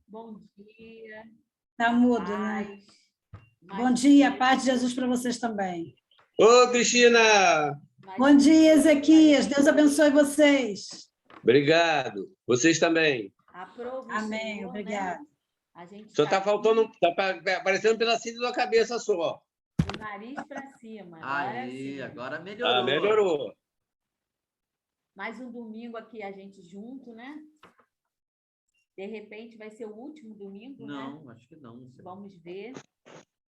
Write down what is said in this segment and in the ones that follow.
Bom dia. Está mudo, né? Bom dia, paz de Jesus para vocês também. Ô, Cristina! Bom dia, Ezequias. Deus abençoe vocês. Obrigado. Vocês também. Aprova o Amém, Senhor, obrigado. né? A gente Só está aqui, faltando, está aparecendo um pedacinho da cabeça só. do nariz para cima. Agora Aí, sim. agora melhorou. Melhorou. Mais um domingo aqui a gente junto, né? De repente vai ser o último domingo, né? Não, acho que não. Vamos ver.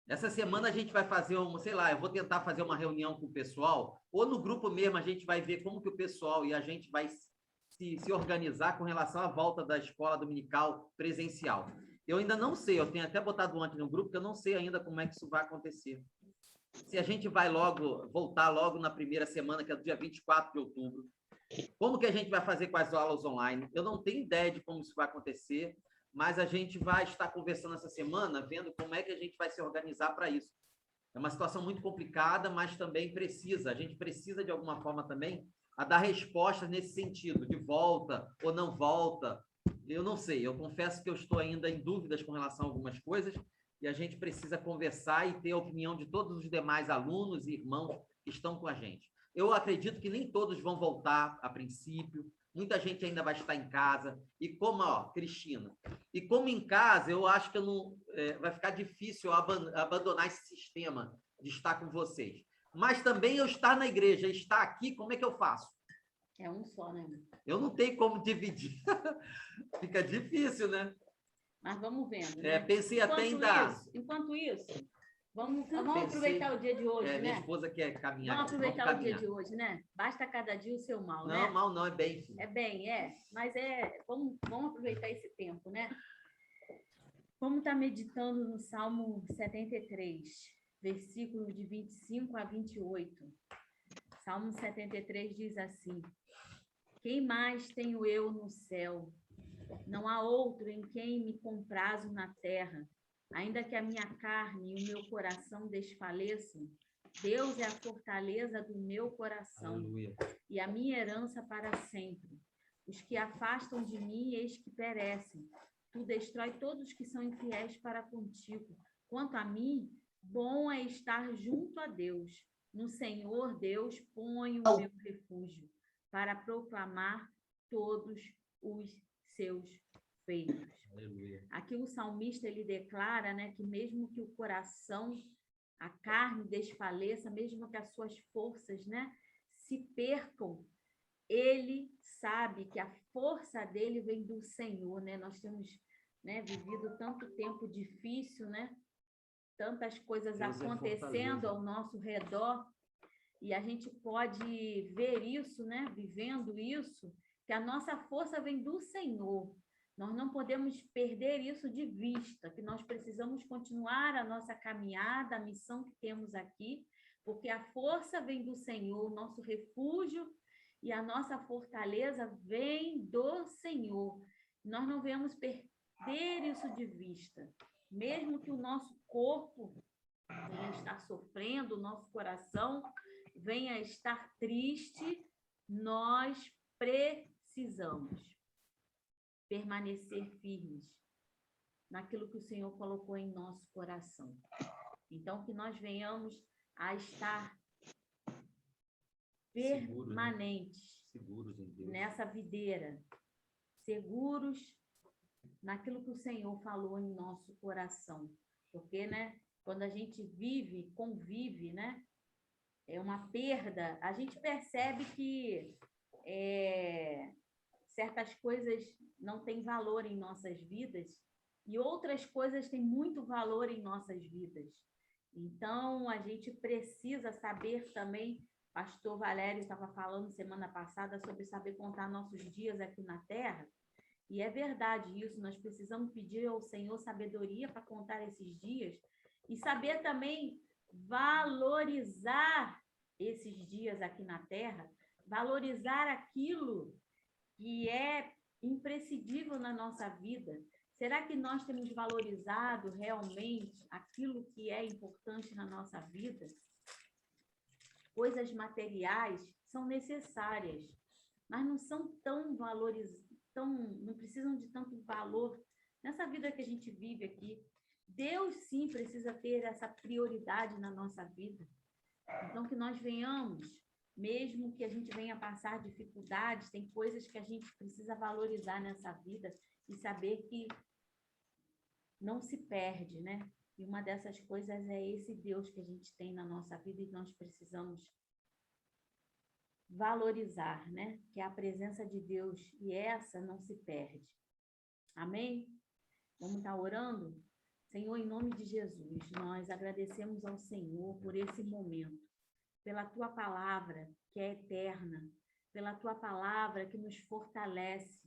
Essa semana a gente vai fazer sei lá, eu vou tentar fazer uma reunião com o pessoal, ou no grupo mesmo a gente vai ver como que o pessoal e a gente vai se organizar com relação à volta da escola dominical presencial. Eu ainda não sei, eu tenho até botado ontem no grupo, que eu não sei ainda como é que isso vai acontecer. Se a gente vai voltar logo na primeira semana, que é do dia 24 de outubro. Como que a gente vai fazer com as aulas online? Eu não tenho ideia de como isso vai acontecer, mas a gente vai estar conversando essa semana, vendo como é que a gente vai se organizar para isso. É uma situação muito complicada, mas também a gente precisa de alguma forma também a dar respostas nesse sentido, de volta ou não volta. Eu não sei, eu confesso que eu estou ainda em dúvidas com relação a algumas coisas e a gente precisa conversar e ter a opinião de todos os demais alunos e irmãos que estão com a gente. Eu acredito que nem todos vão voltar a princípio, muita gente ainda vai estar em casa, e como, Cristina, e como em casa, eu acho que vai ficar difícil eu abandonar esse sistema de estar com vocês. Mas também eu estar na igreja, estar aqui, como é que eu faço? É um só, né? Eu não tenho como dividir. Fica difícil, né? Mas vamos vendo, né? Pensei até em dar... Enquanto isso, vamos aproveitar o dia de hoje, né? Minha esposa quer caminhar. Vamos aproveitar o dia de hoje, né? Basta cada dia o seu mal, né? Não, mal não, é bem. Filho. É bem, é. Mas vamos aproveitar esse tempo, né? Vamos estar meditando no Salmo 73, versículo de 25 a 28. Salmo 73 diz assim: Quem mais tenho eu no céu? Não há outro em quem me comprazo na terra. Ainda que a minha carne e o meu coração desfaleçam, Deus é a fortaleza do meu coração. Aleluia. E a minha herança para sempre. Os que afastam de mim, eis que perecem. Tu destrói todos os que são infiéis para contigo. Quanto a mim, bom é estar junto a Deus. No Senhor Deus ponho o meu refúgio, para proclamar todos os seus feitos. Aleluia. Aqui o salmista ele declara, né, que mesmo que o coração, a carne desfaleça, mesmo que as suas forças, né, se percam, ele sabe que a força dele vem do Senhor, né? Nós temos, né, vivido tanto tempo difícil, né? Tantas coisas Deus acontecendo ao nosso redor, e a gente pode ver isso, né? Vivendo isso, que a nossa força vem do Senhor. Nós não podemos perder isso de vista, que nós precisamos continuar a nossa caminhada, a missão que temos aqui, porque a força vem do Senhor, o nosso refúgio e a nossa fortaleza vem do Senhor. Nós não devemos perder isso de vista. Mesmo que o nosso corpo venha estar sofrendo, o nosso coração venha estar triste, nós precisamos permanecer firmes naquilo que o Senhor colocou em nosso coração. Então, que nós venhamos a estar permanentes, seguros em Deus, nessa videira, seguros naquilo que o Senhor falou em nosso coração. Porque, né, quando a gente convive, né, é uma perda, a gente percebe que certas coisas não têm valor em nossas vidas e outras coisas têm muito valor em nossas vidas. Então, a gente precisa saber também, pastor Valério estava falando semana passada sobre saber contar nossos dias aqui na Terra, e é verdade isso, nós precisamos pedir ao Senhor sabedoria para contar esses dias e saber também valorizar esses dias aqui na Terra, valorizar aquilo que é imprescindível na nossa vida. Será que nós temos valorizado realmente aquilo que é importante na nossa vida? Coisas materiais são necessárias, mas não são tão valorizadas, não precisam de tanto valor nessa vida que a gente vive aqui. Deus, sim, precisa ter essa prioridade na nossa vida. Então, que nós venhamos, mesmo que a gente venha passar dificuldades, tem coisas que a gente precisa valorizar nessa vida e saber que não se perde, né? E uma dessas coisas é esse Deus que a gente tem na nossa vida e nós precisamos valorizar, né? Que é a presença de Deus, e essa não se perde. Amém? Vamos estar orando? Senhor, em nome de Jesus, nós agradecemos ao Senhor por esse momento, pela tua palavra que é eterna, pela tua palavra que nos fortalece,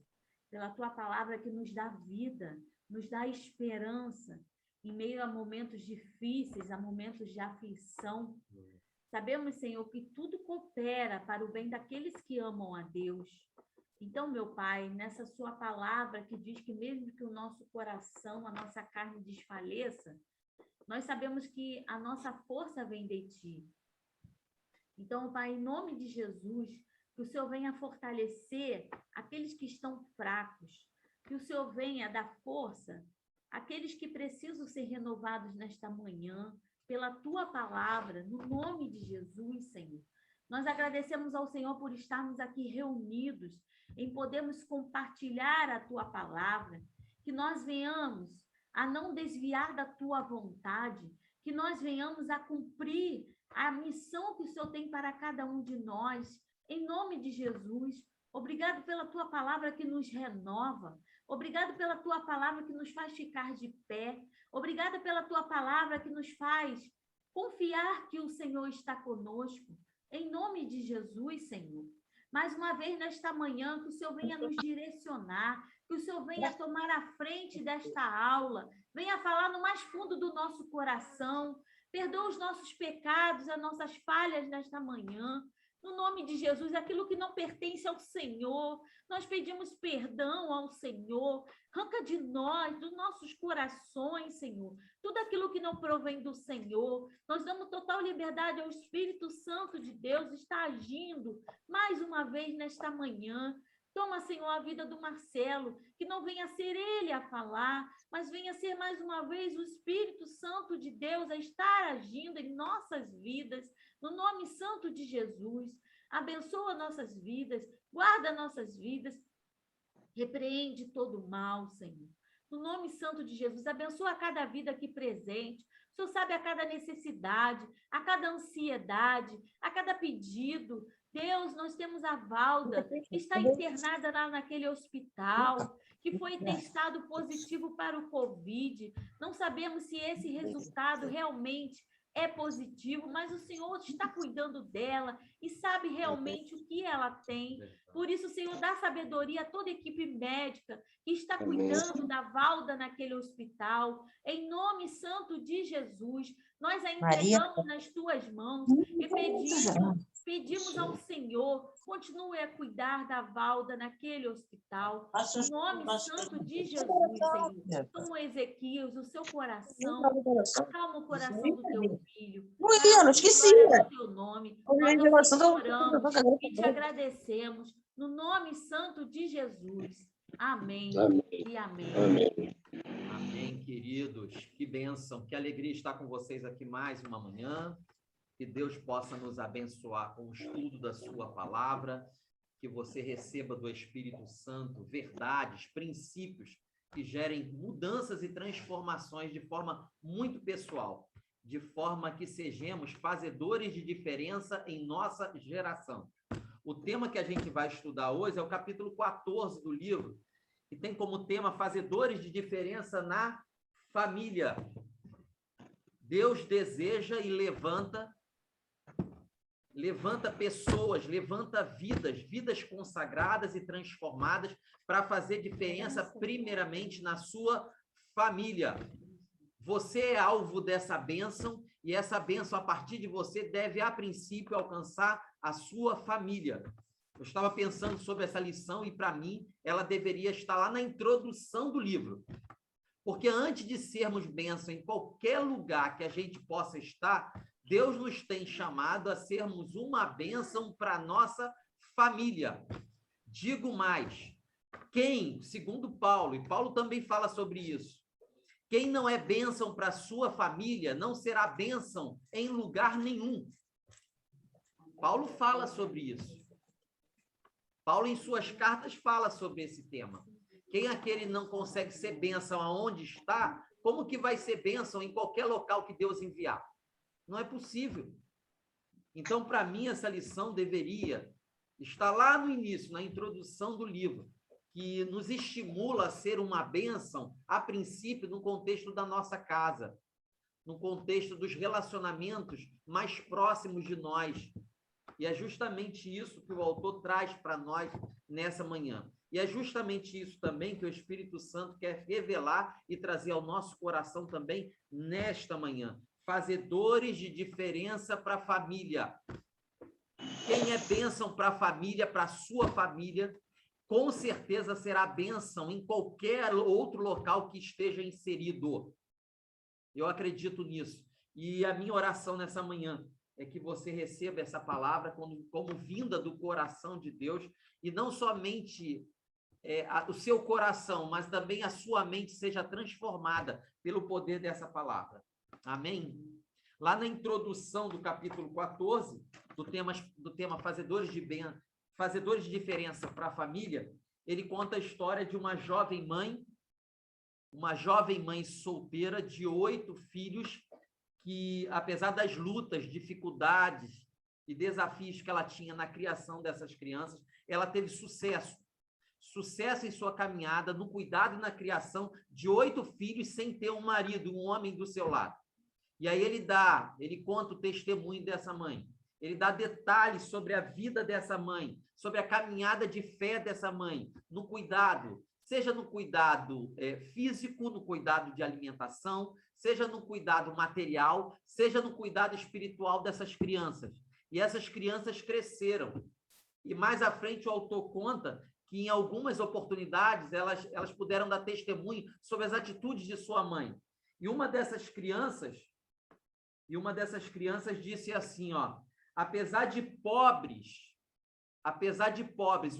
pela tua palavra que nos dá vida, nos dá esperança em meio a momentos difíceis, a momentos de aflição. Sabemos, Senhor, que tudo coopera para o bem daqueles que amam a Deus. Então, meu Pai, nessa sua palavra que diz que mesmo que o nosso coração, a nossa carne desfaleça, nós sabemos que a nossa força vem de Ti. Então, Pai, em nome de Jesus, que o Senhor venha fortalecer aqueles que estão fracos, que o Senhor venha dar força àqueles que precisam ser renovados nesta manhã, pela Tua palavra, no nome de Jesus, Senhor. Nós agradecemos ao Senhor por estarmos aqui reunidos, em podermos compartilhar a Tua palavra, que nós venhamos a não desviar da Tua vontade, que nós venhamos a cumprir a missão que o Senhor tem para cada um de nós, em nome de Jesus. Obrigado pela Tua palavra que nos renova, obrigado pela Tua palavra que nos faz ficar de pé, obrigada pela Tua palavra que nos faz confiar que o Senhor está conosco, em nome de Jesus, Senhor. Mais uma vez nesta manhã, que o Senhor venha nos direcionar, que o Senhor venha tomar a frente desta aula, venha falar no mais fundo do nosso coração, perdoa os nossos pecados, as nossas falhas nesta manhã. No nome de Jesus, aquilo que não pertence ao Senhor, nós pedimos perdão ao Senhor. Arranca de nós, dos nossos corações, Senhor, tudo aquilo que não provém do Senhor. Nós damos total liberdade ao Espírito Santo de Deus, está agindo mais uma vez nesta manhã. Toma, Senhor, a vida do Marcelo, que não venha ser ele a falar, mas venha ser mais uma vez o Espírito Santo de Deus a estar agindo em nossas vidas, no nome santo de Jesus. Abençoa nossas vidas, guarda nossas vidas, repreende todo o mal, Senhor. No nome santo de Jesus, abençoa cada vida aqui presente. O Senhor sabe a cada necessidade, a cada ansiedade, a cada pedido. Deus, nós temos a Valda, que está internada lá naquele hospital, que foi testado positivo para o Covid. Não sabemos se esse resultado realmente é positivo, mas o Senhor está cuidando dela e sabe realmente o que ela tem. Por isso, Senhor, dá sabedoria a toda a equipe médica que está cuidando da Valda naquele hospital. Em nome santo de Jesus, nós a entregamos nas tuas mãos e pedimos ao Senhor, continue a cuidar da Valda naquele hospital. Em nome santo de Jesus, Senhor. Toma Ezequias, o seu coração, acalma o coração do teu filho. Eu esqueci. No teu nome, nós oramos e te agradecemos no nome santo de Jesus. Amém. E amém. Amém, queridos. Que bênção, que alegria estar com vocês aqui mais uma manhã. Que Deus possa nos abençoar com o estudo da sua palavra, que você receba do Espírito Santo verdades, princípios que gerem mudanças e transformações de forma muito pessoal, de forma que sejamos fazedores de diferença em nossa geração. O tema que a gente vai estudar hoje é o capítulo 14 do livro, que tem como tema fazedores de diferença na família. Deus deseja e levanta pessoas, levanta vidas consagradas e transformadas para fazer diferença primeiramente na sua família. Você é alvo dessa bênção e essa bênção, a partir de você, deve, a princípio, alcançar a sua família. Eu estava pensando sobre essa lição e, para mim, ela deveria estar lá na introdução do livro. Porque antes de sermos bênção em qualquer lugar que a gente possa estar, Deus nos tem chamado a sermos uma bênção para a nossa família. Digo mais, Quem, segundo Paulo, e Paulo também fala sobre isso, quem não é bênção para sua família não será bênção em lugar nenhum. Paulo fala sobre isso. Paulo, em suas cartas, fala sobre esse tema. Quem aquele não consegue ser bênção aonde está, como que vai ser bênção em qualquer local que Deus enviar? Não é possível. Então, para mim, essa lição deveria estar lá no início, na introdução do livro, que nos estimula a ser uma bênção, a princípio, no contexto da nossa casa, no contexto dos relacionamentos mais próximos de nós. E é justamente isso que o autor traz para nós nessa manhã. E é justamente isso também que o Espírito Santo quer revelar e trazer ao nosso coração também nesta manhã. Fazedores de diferença para a família. Quem é bênção para a família, para a sua família, com certeza será bênção em qualquer outro local que esteja inserido. Eu acredito nisso. E a minha oração nessa manhã é que você receba essa palavra como vinda do coração de Deus, e não somente o seu coração, mas também a sua mente seja transformada pelo poder dessa palavra. Amém? Lá na introdução do capítulo 14, do tema Fazedores de Diferença para a Família, ele conta a história de uma jovem mãe solteira de 8 filhos, que, apesar das lutas, dificuldades e desafios que ela tinha na criação dessas crianças, ela teve sucesso em sua caminhada, no cuidado e na criação de 8 filhos sem ter um marido, um homem do seu lado. E aí ele conta o testemunho dessa mãe, ele dá detalhes sobre a vida dessa mãe, sobre a caminhada de fé dessa mãe, no cuidado, seja no cuidado físico, no cuidado de alimentação, seja no cuidado material, seja no cuidado espiritual dessas crianças. E essas crianças cresceram. E mais à frente o autor conta que em algumas oportunidades elas puderam dar testemunho sobre as atitudes de sua mãe. E uma dessas crianças disse assim, apesar de pobres,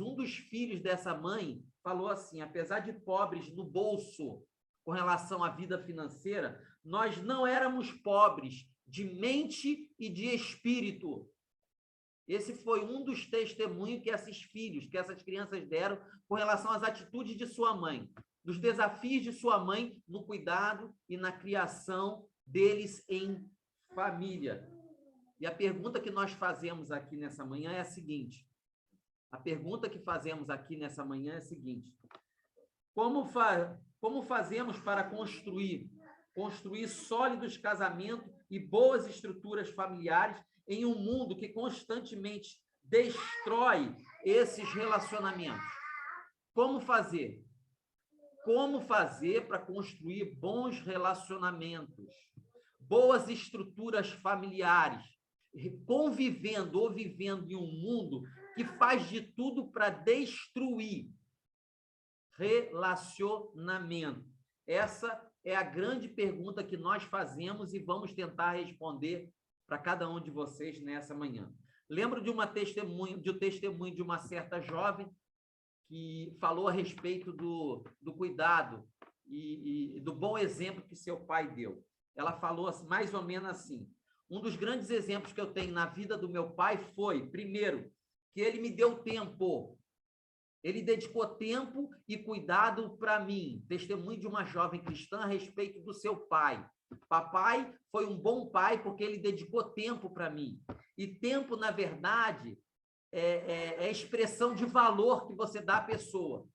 um dos filhos dessa mãe falou assim, apesar de pobres no bolso com relação à vida financeira, nós não éramos pobres de mente e de espírito. Esse foi um dos testemunhos que essas crianças deram com relação às atitudes de sua mãe, dos desafios de sua mãe no cuidado e na criação deles em família. E a pergunta que nós fazemos aqui nessa manhã é a seguinte. Como fazemos para construir sólidos casamentos e boas estruturas familiares em um mundo que constantemente destrói esses relacionamentos? Como fazer? Como fazer para construir bons relacionamentos, boas estruturas familiares, convivendo ou vivendo em um mundo que faz de tudo para destruir relacionamento? Essa é a grande pergunta que nós fazemos e vamos tentar responder para cada um de vocês nessa manhã. Lembro de um testemunho de uma certa jovem que falou a respeito do cuidado e do bom exemplo que seu pai deu. Ela falou mais ou menos assim: um dos grandes exemplos que eu tenho na vida do meu pai foi, primeiro, que ele me deu tempo. Ele dedicou tempo e cuidado para mim. Testemunho de uma jovem cristã a respeito do seu pai. Papai foi um bom pai porque ele dedicou tempo para mim. E tempo, na verdade, é expressão de valor que você dá à pessoa.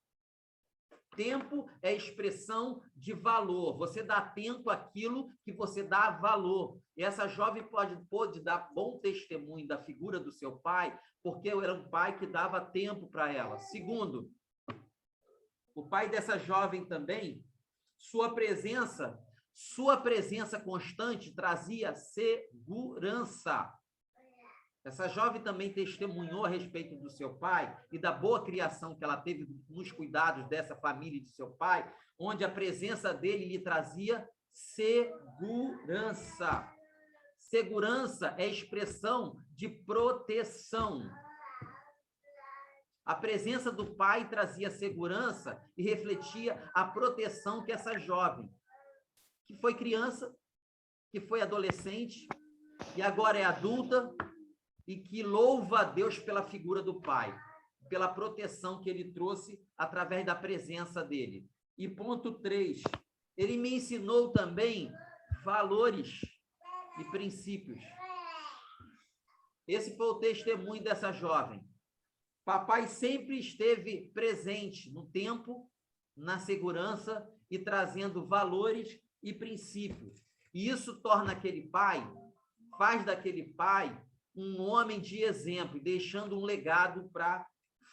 Tempo é expressão de valor. Você dá tempo àquilo que você dá valor. E essa jovem pôde dar bom testemunho da figura do seu pai, porque eu era um pai que dava tempo para ela. Segundo, o pai dessa jovem também, sua presença constante trazia segurança. Essa jovem também testemunhou a respeito do seu pai e da boa criação que ela teve nos cuidados dessa família e de seu pai, onde a presença dele lhe trazia segurança. Segurança é expressão de proteção. A presença do pai trazia segurança e refletia a proteção que essa jovem, que foi criança, que foi adolescente e agora é adulta, e que louva a Deus pela figura do pai, pela proteção que ele trouxe através da presença dele. E ponto 3, ele me ensinou também valores e princípios. Esse foi o testemunho dessa jovem. Papai sempre esteve presente no tempo, na segurança e trazendo valores e princípios. E isso torna aquele pai, faz daquele pai um homem de exemplo, deixando um legado para a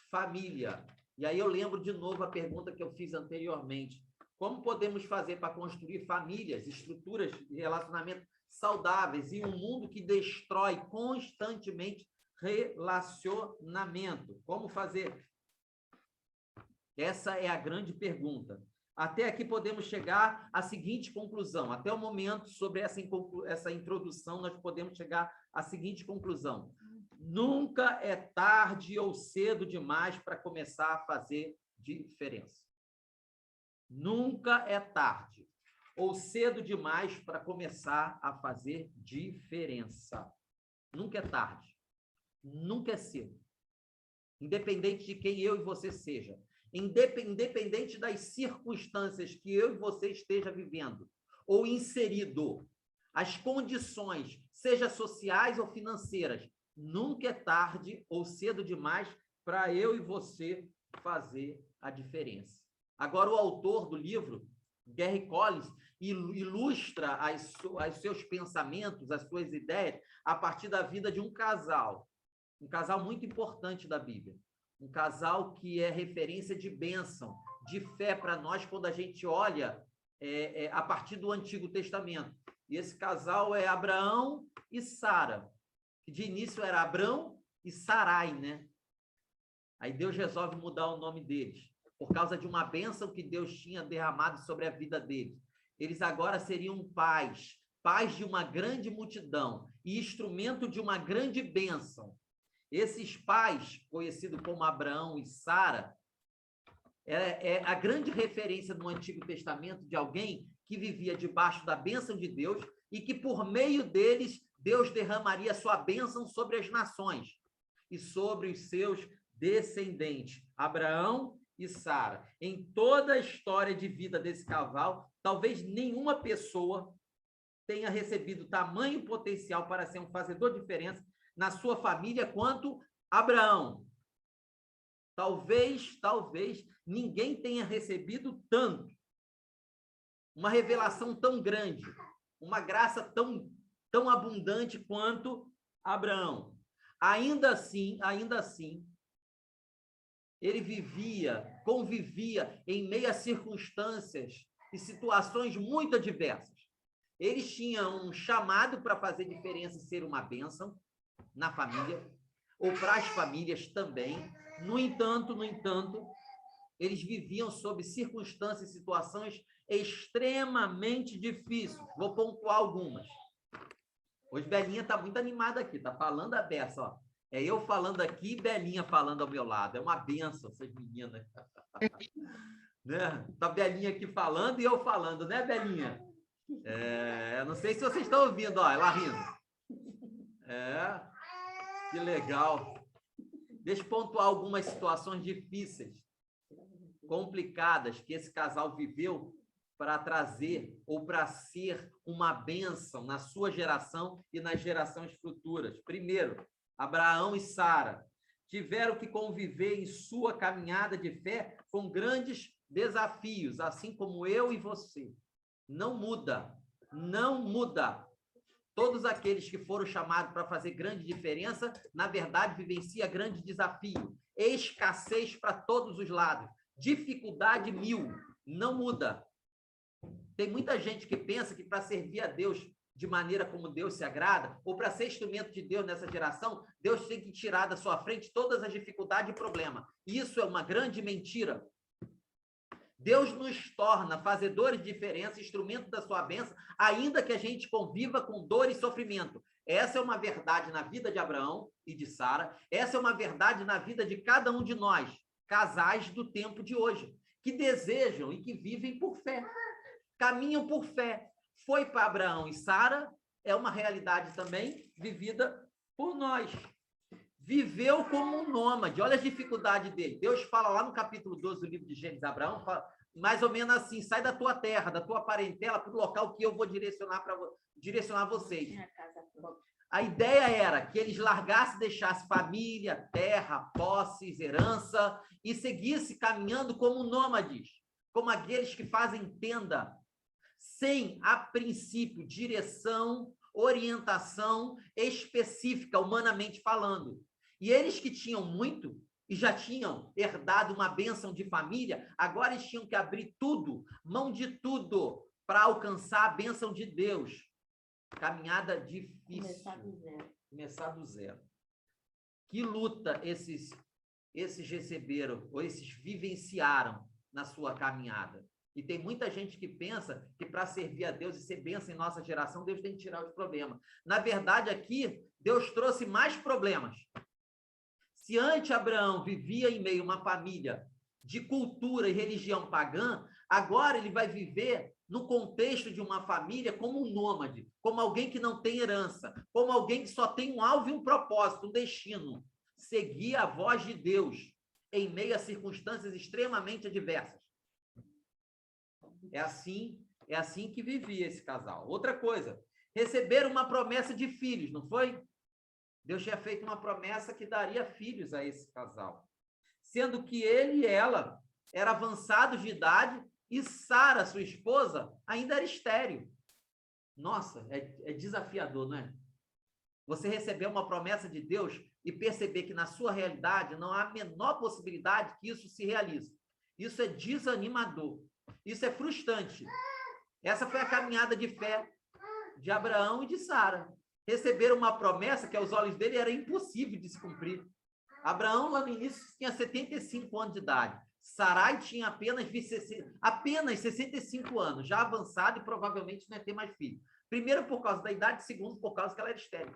família. E aí eu lembro de novo a pergunta que eu fiz anteriormente. Como podemos fazer para construir famílias, estruturas de relacionamento saudáveis em um mundo que destrói constantemente relacionamento? Como fazer? Essa é a grande pergunta. Até aqui podemos chegar à seguinte conclusão. Até o momento, sobre essa introdução, nós podemos chegar à seguinte conclusão. Nunca é tarde ou cedo demais para começar a fazer diferença. Nunca é tarde ou cedo demais para começar a fazer diferença. Nunca é tarde. Nunca é cedo. Independente de quem eu e você seja. Independente das circunstâncias que eu e você esteja vivendo ou inserido, as condições, seja sociais ou financeiras, nunca é tarde ou cedo demais para eu e você fazer a diferença. Agora, o autor do livro, Gary Collins, ilustra os seus pensamentos, as suas ideias, a partir da vida de um casal muito importante da Bíblia. Um casal que é referência de bênção, de fé para nós quando a gente olha a partir do Antigo Testamento. E esse casal é Abraão e Sara, que de início era Abrão e Sarai, né? Aí Deus resolve mudar o nome deles, por causa de uma bênção que Deus tinha derramado sobre a vida deles. Eles agora seriam pais de uma grande multidão e instrumento de uma grande bênção. Esses pais, conhecidos como Abraão e Sara, é a grande referência no Antigo Testamento de alguém que vivia debaixo da bênção de Deus e que, por meio deles, Deus derramaria sua bênção sobre as nações e sobre os seus descendentes, Abraão e Sara. Em toda a história de vida desse casal, talvez nenhuma pessoa tenha recebido tamanho potencial para ser um fazedor de diferença na sua família quanto Abraão. Talvez ninguém tenha recebido tanto, uma revelação tão grande, uma graça tão abundante quanto Abraão. Ainda assim, ele convivia em meio a circunstâncias e situações muito adversas. Eles tinham um chamado para fazer diferença e ser uma bênção na família, ou para as famílias também. No entanto, eles viviam sob circunstâncias e situações extremamente difíceis. Vou pontuar algumas. Hoje Belinha está muito animada aqui, está falando a beça, ó. É eu falando aqui e Belinha falando ao meu lado. É uma benção essas meninas. Né? Tá Belinha aqui falando e eu falando, né, Belinha? Não sei se vocês estão ouvindo, ó, ela rindo. Que legal. Deixa eu pontuar algumas situações difíceis, complicadas, que esse casal viveu para trazer ou para ser uma bênção na sua geração e nas gerações futuras. Primeiro, Abraão e Sara tiveram que conviver em sua caminhada de fé com grandes desafios, assim como eu e você. Não muda. Todos aqueles que foram chamados para fazer grande diferença, na verdade, vivenciam grande desafio. Escassez para todos os lados. Dificuldade 1000. Não muda. Tem muita gente que pensa que para servir a Deus de maneira como Deus se agrada, ou para ser instrumento de Deus nessa geração, Deus tem que tirar da sua frente todas as dificuldades e problemas. Isso é uma grande mentira. Deus nos torna fazedores de diferença, instrumento da sua bênção, ainda que a gente conviva com dor e sofrimento. Essa é uma verdade na vida de Abraão e de Sara. Essa é uma verdade na vida de cada um de nós, casais do tempo de hoje, que desejam e que vivem por fé, caminham por fé. Foi para Abraão e Sara, é uma realidade também vivida por nós. Viveu como um nômade, olha a dificuldade dele. Deus fala lá no capítulo 12 do livro de Gênesis, Abraão, fala, mais ou menos assim, sai da tua terra, da tua parentela, para o local que eu vou direcionar vocês. A ideia era que eles largassem, deixassem família, terra, posses, herança, e seguissem caminhando como nômades, como aqueles que fazem tenda, sem, a princípio, direção, orientação específica, humanamente falando. E eles que tinham muito e já tinham herdado uma bênção de família, agora eles tinham que abrir tudo, mão de tudo, para alcançar a bênção de Deus. Caminhada difícil. Começar do zero. Que luta esses receberam, ou esses vivenciaram na sua caminhada. E tem muita gente que pensa que para servir a Deus e ser bênção em nossa geração, Deus tem que tirar os problemas. Na verdade, aqui, Deus trouxe mais problemas. Se antes Abraão vivia em meio a uma família de cultura e religião pagã, agora ele vai viver no contexto de uma família como um nômade, como alguém que não tem herança, como alguém que só tem um alvo e um propósito, um destino. Seguir a voz de Deus em meio a circunstâncias extremamente adversas. É assim que vivia esse casal. Outra coisa, receberam uma promessa de filhos, não foi? Deus tinha feito uma promessa que daria filhos a esse casal. Sendo que ele e ela eram avançados de idade e Sara, sua esposa, ainda era estéril. Nossa, é desafiador, não é? Você receber uma promessa de Deus e perceber que na sua realidade não há a menor possibilidade que isso se realize. Isso é desanimador. Isso é frustrante. Essa foi a caminhada de fé de Abraão e de Sara. Receberam uma promessa que aos olhos dele era impossível de se cumprir. Abraão, lá no início, tinha 75 anos de idade. Sarai tinha apenas 65 anos, já avançado e provavelmente não ia ter mais filho. Primeiro, por causa da idade, segundo, por causa que ela era estéril.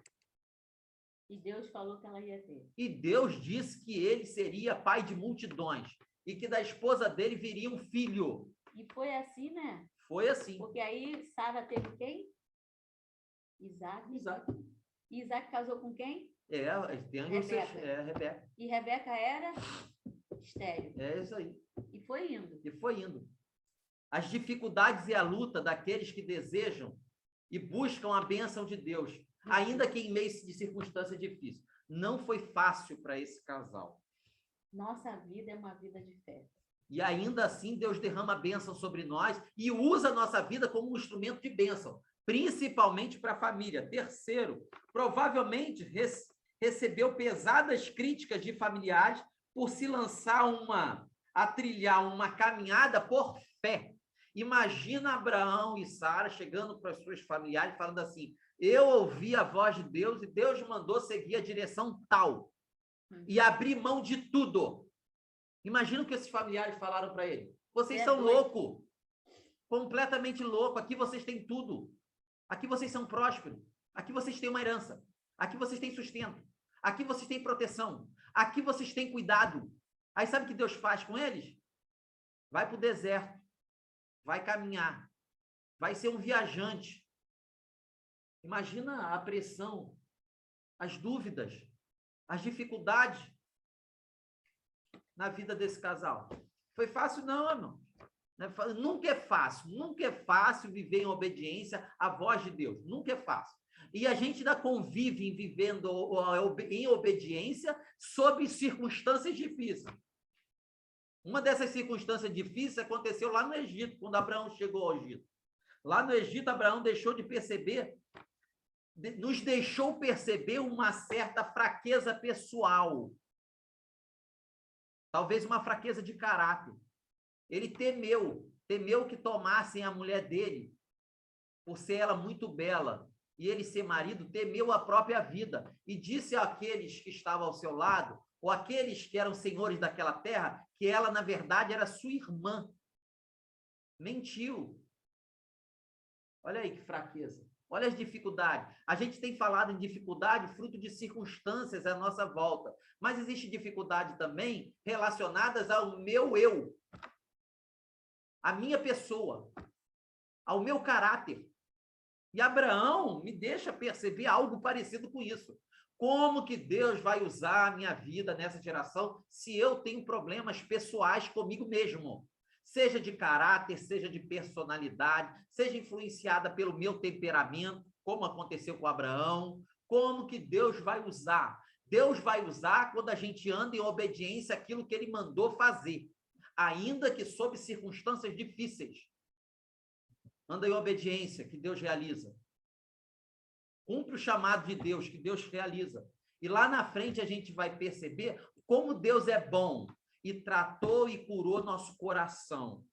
E Deus falou que ela ia ter. E Deus disse que ele seria pai de multidões e que da esposa dele viria um filho. E foi assim, né? Foi assim. Porque aí Sara teve quem? Isaac. E Isaac casou com quem? Rebeca. E Rebeca era estéril. É isso aí. E foi indo. As dificuldades e a luta daqueles que desejam e buscam a bênção de Deus, ainda que em meio de circunstâncias difíceis. Não foi fácil para esse casal. Nossa vida é uma vida de fé. E ainda assim, Deus derrama a bênção sobre nós e usa a nossa vida como um instrumento de bênção, principalmente para a família. Terceiro, provavelmente recebeu pesadas críticas de familiares por se lançar a trilhar uma caminhada por fé. Imagina Abraão e Sara chegando para os seus familiares falando assim: eu ouvi a voz de Deus e Deus mandou seguir a direção tal e abrir mão de tudo. Imagina o que esses familiares falaram para ele: vocês são loucos, completamente loucos, aqui vocês têm tudo, aqui vocês são prósperos, aqui vocês têm uma herança, aqui vocês têm sustento, aqui vocês têm proteção, aqui vocês têm cuidado. Aí sabe o que Deus faz com eles? Vai para o deserto, vai caminhar, vai ser um viajante. Imagina a pressão, as dúvidas, as dificuldades na vida desse casal. Foi fácil? Não, irmão. Nunca é fácil viver em obediência à voz de Deus. Nunca é fácil. E a gente ainda convive vivendo em obediência sob circunstâncias difíceis. Uma dessas circunstâncias difíceis aconteceu lá no Egito, quando Abraão chegou ao Egito. Lá no Egito, Abraão nos deixou perceber uma certa fraqueza pessoal. Talvez uma fraqueza de caráter. Ele temeu que tomassem a mulher dele, por ser ela muito bela, e ele ser marido, temeu a própria vida, e disse àqueles que estavam ao seu lado, ou àqueles que eram senhores daquela terra, que ela, na verdade, era sua irmã. mentiu. Olha aí que fraqueza. Olha as dificuldades. A gente tem falado em dificuldade fruto de circunstâncias à nossa volta. Mas existe dificuldade também relacionadas ao meu eu, à minha pessoa, ao meu caráter. E Abraão me deixa perceber algo parecido com isso. Como que Deus vai usar a minha vida nessa geração se eu tenho problemas pessoais comigo mesmo? Seja de caráter, seja de personalidade, seja influenciada pelo meu temperamento, como aconteceu com Abraão. Como que Deus vai usar? Deus vai usar quando a gente anda em obediência àquilo que ele mandou fazer, ainda que sob circunstâncias difíceis. Anda em obediência, que Deus realiza. Cumpre o chamado de Deus, que Deus realiza. E lá na frente a gente vai perceber como Deus é bom e tratou e curou nosso coração.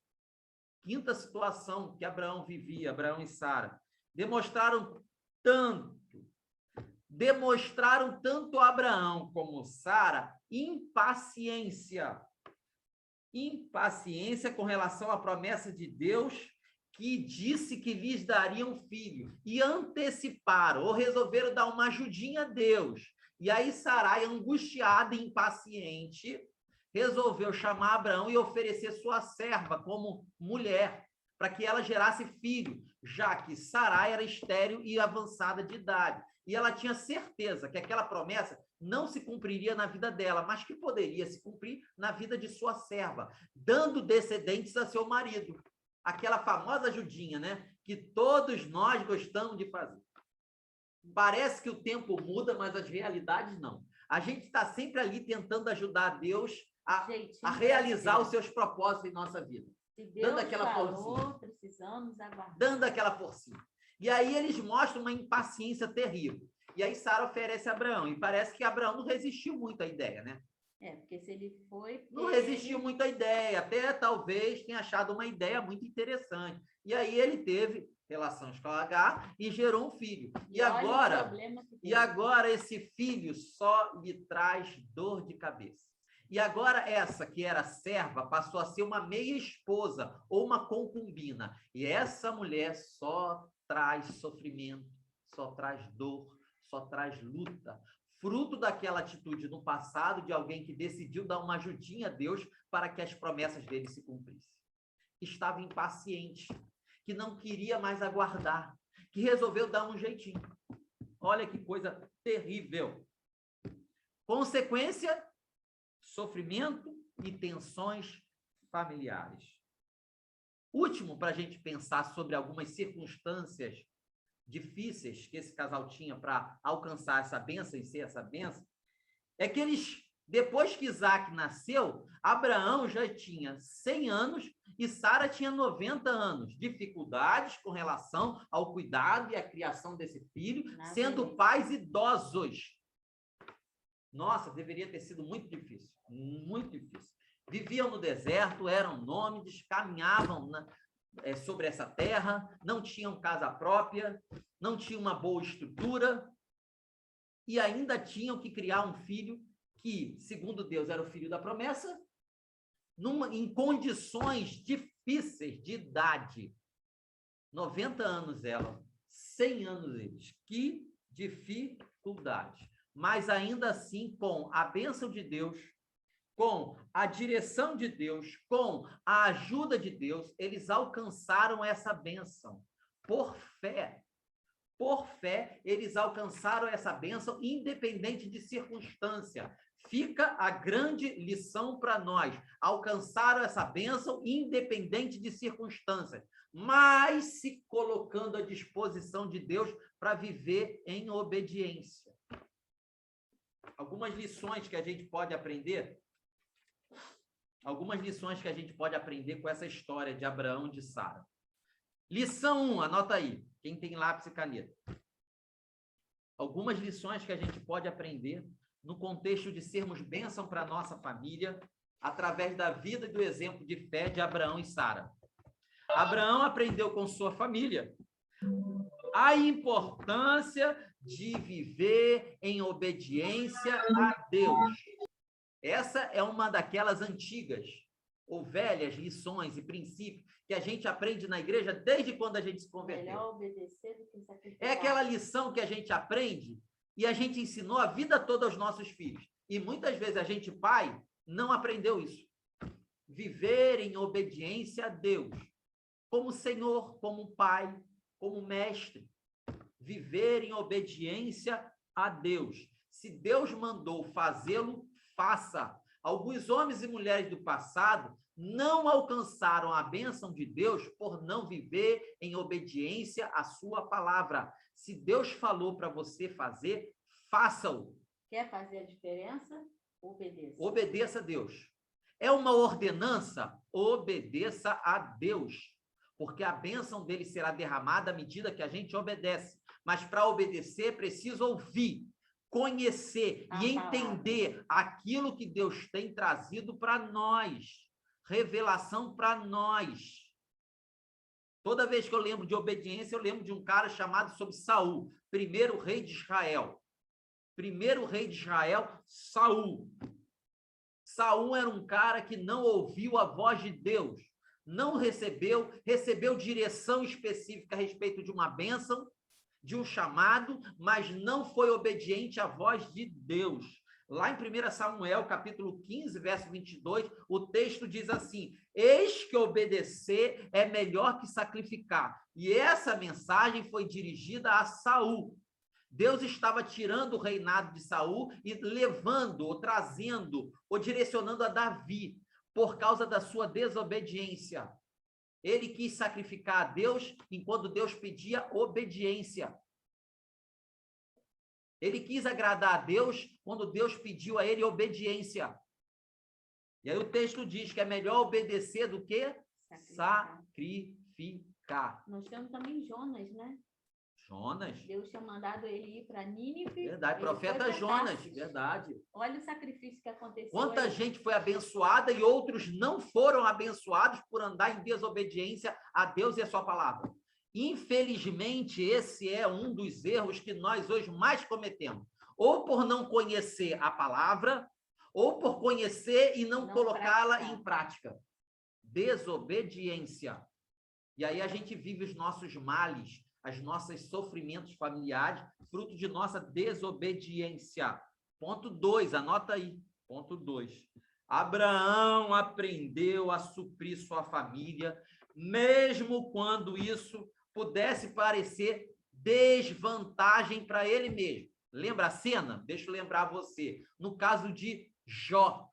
Quinta situação que Abraão vivia, Abraão e Sara. Demonstraram tanto Abraão como Sara impaciência. Impaciência com relação à promessa de Deus, que disse que lhes daria um filho, e anteciparam, ou resolveram dar uma ajudinha a Deus. E aí Sarai, angustiada e impaciente, resolveu chamar Abraão e oferecer sua serva como mulher, para que ela gerasse filho, já que Sarai era estéril e avançada de idade. E ela tinha certeza que aquela promessa não se cumpriria na vida dela, mas que poderia se cumprir na vida de sua serva, dando descendentes a seu marido. Aquela famosa ajudinha, né? Que todos nós gostamos de fazer. Parece que o tempo muda, mas as realidades não. A gente está sempre ali tentando ajudar Deus a realizar os seus propósitos em nossa vida. Se Deus dando aquela falou, precisamos aguardar. Dando aquela forcinha. E aí eles mostram uma impaciência terrível. E aí Sara oferece a Abraão. E parece que Abraão não resistiu muito à ideia, né? Porque se ele foi... Não resistiu muito à ideia. Até talvez tenha achado uma ideia muito interessante. E aí ele teve relações com a Agar e gerou um filho. E agora esse filho só lhe traz dor de cabeça. E agora essa que era serva passou a ser uma meia-esposa ou uma concubina. E essa mulher só traz sofrimento, só traz dor, só traz luta. Fruto daquela atitude no passado de alguém que decidiu dar uma ajudinha a Deus para que as promessas dele se cumprissem. Estava impaciente, que não queria mais aguardar, que resolveu dar um jeitinho. Olha que coisa terrível. Consequência, sofrimento e tensões familiares. Último, para a gente pensar sobre algumas circunstâncias difíceis que esse casal tinha para alcançar essa bênção e ser essa bênção, é que depois que Isaac nasceu, Abraão já tinha 100 anos e Sara tinha 90 anos. Dificuldades com relação ao cuidado e à criação desse filho, sendo pais idosos. Nossa, deveria ter sido muito difícil, muito difícil. Viviam no deserto, eram nômades, caminhavam sobre essa terra, não tinham casa própria, não tinham uma boa estrutura e ainda tinham que criar um filho que, segundo Deus, era o filho da promessa, em condições difíceis de idade. 90 anos ela, 100 anos eles. Que dificuldade. Mas ainda assim, com a bênção de Deus, com a direção de Deus, com a ajuda de Deus, eles alcançaram essa bênção. Por fé. Por fé, eles alcançaram essa bênção, independente de circunstância. Fica a grande lição para nós. Alcançaram essa bênção, independente de circunstâncias, mas se colocando à disposição de Deus para viver em obediência. Algumas lições que a gente pode aprender. Algumas lições que a gente pode aprender com essa história de Abraão e de Sara. Lição 1, anota aí, quem tem lápis e caneta. Algumas lições que a gente pode aprender no contexto de sermos bênção para a nossa família, através da vida e do exemplo de fé de Abraão e Sara. Abraão aprendeu com sua família a importância de viver em obediência a Deus. Essa é uma daquelas antigas ou velhas lições e princípios que a gente aprende na igreja desde quando a gente se converteu. Melhor obedecer do que sacrificar. É aquela lição que a gente aprende e a gente ensinou a vida toda aos nossos filhos. E muitas vezes a gente, pai, não aprendeu isso. Viver em obediência a Deus, como Senhor, como Pai, como Mestre. Viver em obediência a Deus. Se Deus mandou fazê-lo, faça. Alguns homens e mulheres do passado não alcançaram a bênção de Deus por não viver em obediência à sua palavra. Se Deus falou para você fazer, faça-o. Quer fazer a diferença? Obedeça. Obedeça a Deus. É uma ordenança? Obedeça a Deus. Porque a bênção dele será derramada à medida que a gente obedece. Mas para obedecer, é preciso ouvir, conhecer e entender aquilo que Deus tem trazido para nós. Revelação para nós. Toda vez que eu lembro de obediência, eu lembro de um cara chamado sobre Saul, primeiro rei de Israel. Primeiro rei de Israel, Saul. Saul era um cara que não ouviu a voz de Deus, não recebeu direção específica a respeito de uma bênção, de um chamado, mas não foi obediente à voz de Deus. Lá em 1 Samuel, capítulo 15, verso 22, o texto diz assim: eis que obedecer é melhor que sacrificar. E essa mensagem foi dirigida a Saul. Deus estava tirando o reinado de Saul e levando, ou trazendo, ou direcionando a Davi, por causa da sua desobediência. Ele quis sacrificar a Deus, enquanto Deus pedia obediência. Ele quis agradar a Deus, quando Deus pediu a ele obediência. E aí o texto diz que é melhor obedecer do que sacrificar. Nós temos também Jonas, né? Jonas. Deus tinha mandado ele ir para Nínive. Verdade, profeta Jonas, verdade. Olha o sacrifício que aconteceu. Quanta gente foi abençoada e outros não foram abençoados por andar em desobediência a Deus e a sua palavra. Infelizmente, esse é um dos erros que nós hoje mais cometemos. Ou por não conhecer a palavra, ou por conhecer e não colocá-la em prática. Desobediência. E aí a gente vive os nossos males, os nossos sofrimentos familiares, fruto de nossa desobediência. Ponto 2, anota aí. Ponto 2. Abraão aprendeu a suprir sua família, mesmo quando isso pudesse parecer desvantagem para ele mesmo. Lembra a cena? Deixa eu lembrar você. No caso de Jó,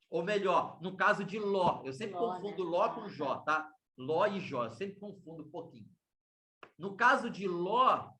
ou melhor, no caso de Ló. Eu sempre confundo Ló com Jó, tá? Ló e Jó, eu sempre confundo um pouquinho. No caso de Ló,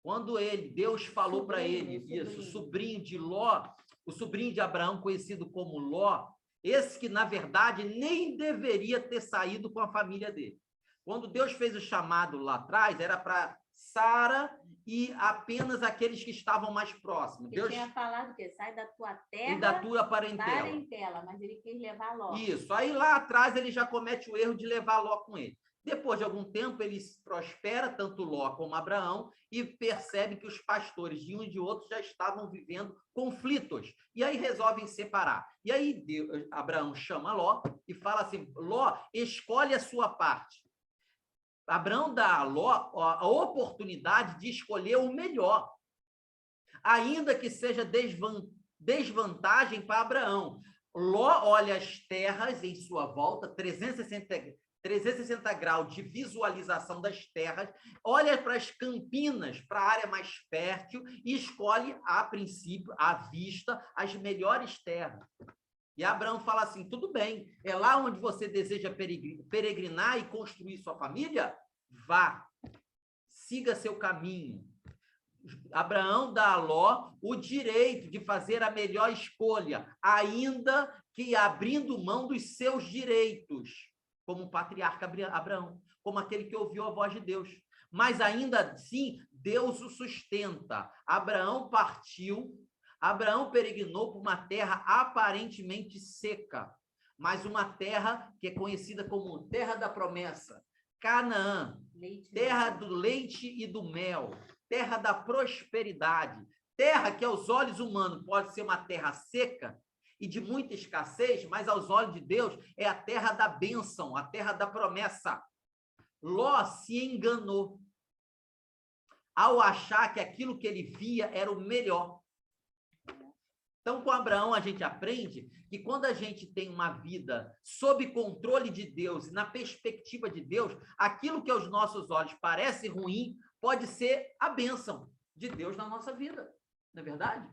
quando Deus falou para ele, o sobrinho de Ló, o sobrinho de Abraão, conhecido como Ló, esse que, na verdade, nem deveria ter saído com a família dele. Quando Deus fez o chamado lá atrás, era para Sara e apenas aqueles que estavam mais próximos. Deus tinha falado que sai da tua terra e da tua parentela. Mas ele quis levar Ló. Isso. Aí lá atrás ele já comete o erro de levar Ló com ele. Depois de algum tempo, ele prospera, tanto Ló como Abraão, e percebe que os pastores de um e de outro já estavam vivendo conflitos. E aí resolvem separar. E aí Abraão chama Ló e fala assim: Ló, escolhe a sua parte. Abraão dá a Ló a oportunidade de escolher o melhor, ainda que seja desvantagem para Abraão. Ló olha as terras em sua volta, 360 graus de visualização das terras, olha para as campinas, para a área mais fértil e escolhe, a princípio, à vista, as melhores terras. E Abraão fala assim: tudo bem, é lá onde você deseja peregrinar e construir sua família? Vá, siga seu caminho. Abraão dá a Ló o direito de fazer a melhor escolha, ainda que abrindo mão dos seus direitos, como o patriarca Abraão, como aquele que ouviu a voz de Deus. Mas ainda assim, Deus o sustenta. Abraão partiu, Abraão peregrinou por uma terra aparentemente seca, mas uma terra que é conhecida como terra da promessa, Canaã, terra do leite e do mel, terra da prosperidade, terra que aos olhos humanos pode ser uma terra seca, e de muita escassez, mas aos olhos de Deus é a terra da bênção, a terra da promessa. Ló se enganou ao achar que aquilo que ele via era o melhor. Então, com Abraão, a gente aprende que quando a gente tem uma vida sob controle de Deus e na perspectiva de Deus, aquilo que aos nossos olhos parece ruim pode ser a bênção de Deus na nossa vida. Não é verdade?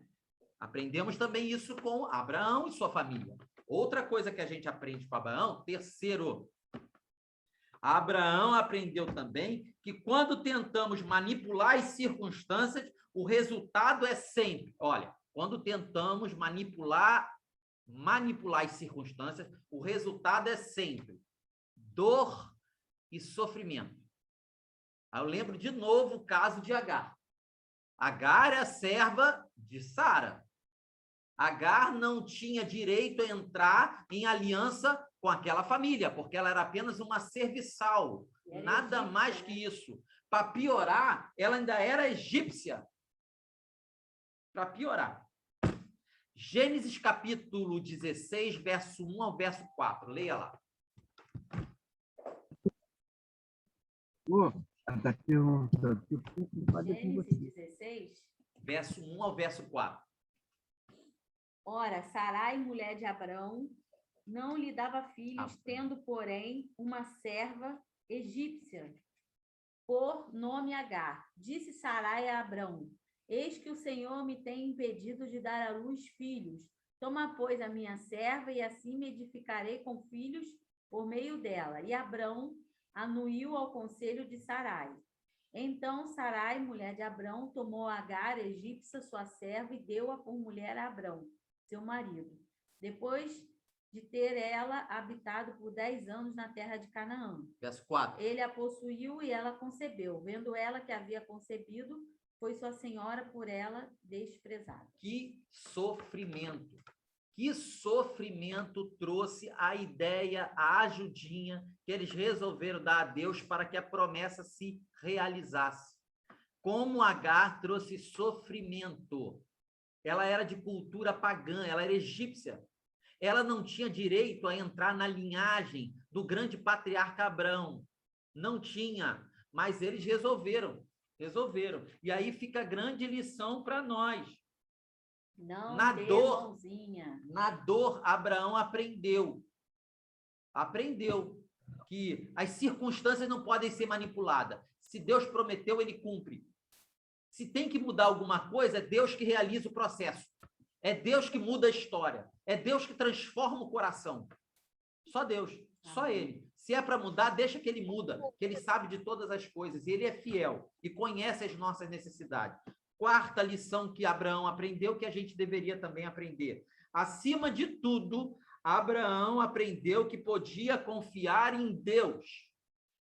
Aprendemos também isso com Abraão e sua família. Outra coisa que a gente aprende com Abraão, terceiro, Abraão aprendeu também que quando tentamos manipular as circunstâncias, o resultado é sempre, olha, quando tentamos manipular as circunstâncias, o resultado é sempre dor e sofrimento. Aí eu lembro de novo o caso de Agar. Agar é a serva de Sara. Agar não tinha direito a entrar em aliança com aquela família, porque ela era apenas uma serviçal, nada egípcia, mais que isso. Para piorar, ela ainda era egípcia. Para piorar. Gênesis capítulo 16, verso 1 ao verso 4. Leia lá. Gênesis 16, verso 1 ao verso 4. Ora, Sarai, mulher de Abrão, não lhe dava filhos, tendo, porém, uma serva egípcia, por nome Agar. Disse Sarai a Abrão: eis que o Senhor me tem impedido de dar à luz filhos. Toma, pois, a minha serva, e assim me edificarei com filhos por meio dela. E Abrão anuiu ao conselho de Sarai. Então Sarai, mulher de Abrão, tomou Agar, egípcia, sua serva, e deu-a por mulher a Abrão, seu marido, depois de ter ela habitado por 10 anos na terra de Canaã. Verso 4. Ele a possuiu e ela concebeu. Vendo ela que havia concebido, foi sua senhora por ela desprezada. Que sofrimento! Que sofrimento trouxe a ideia, a ajudinha que eles resolveram dar a Deus para que a promessa se realizasse. Como Agar trouxe sofrimento. Ela era de cultura pagã, ela era egípcia. Ela não tinha direito a entrar na linhagem do grande patriarca Abrão. Não tinha, mas eles resolveram. E aí fica a grande lição para nós. Não na dê dor, mãozinha. Na dor, Abraão aprendeu que as circunstâncias não podem ser manipuladas. Se Deus prometeu, ele cumpre. Se tem que mudar alguma coisa, é Deus que realiza o processo. É Deus que muda a história. É Deus que transforma o coração. Só Deus, só Ele. Se é para mudar, deixa que Ele muda, que Ele sabe de todas as coisas. E Ele é fiel e conhece as nossas necessidades. Quarta lição que Abraão aprendeu, que a gente deveria também aprender. Acima de tudo, Abraão aprendeu que podia confiar em Deus.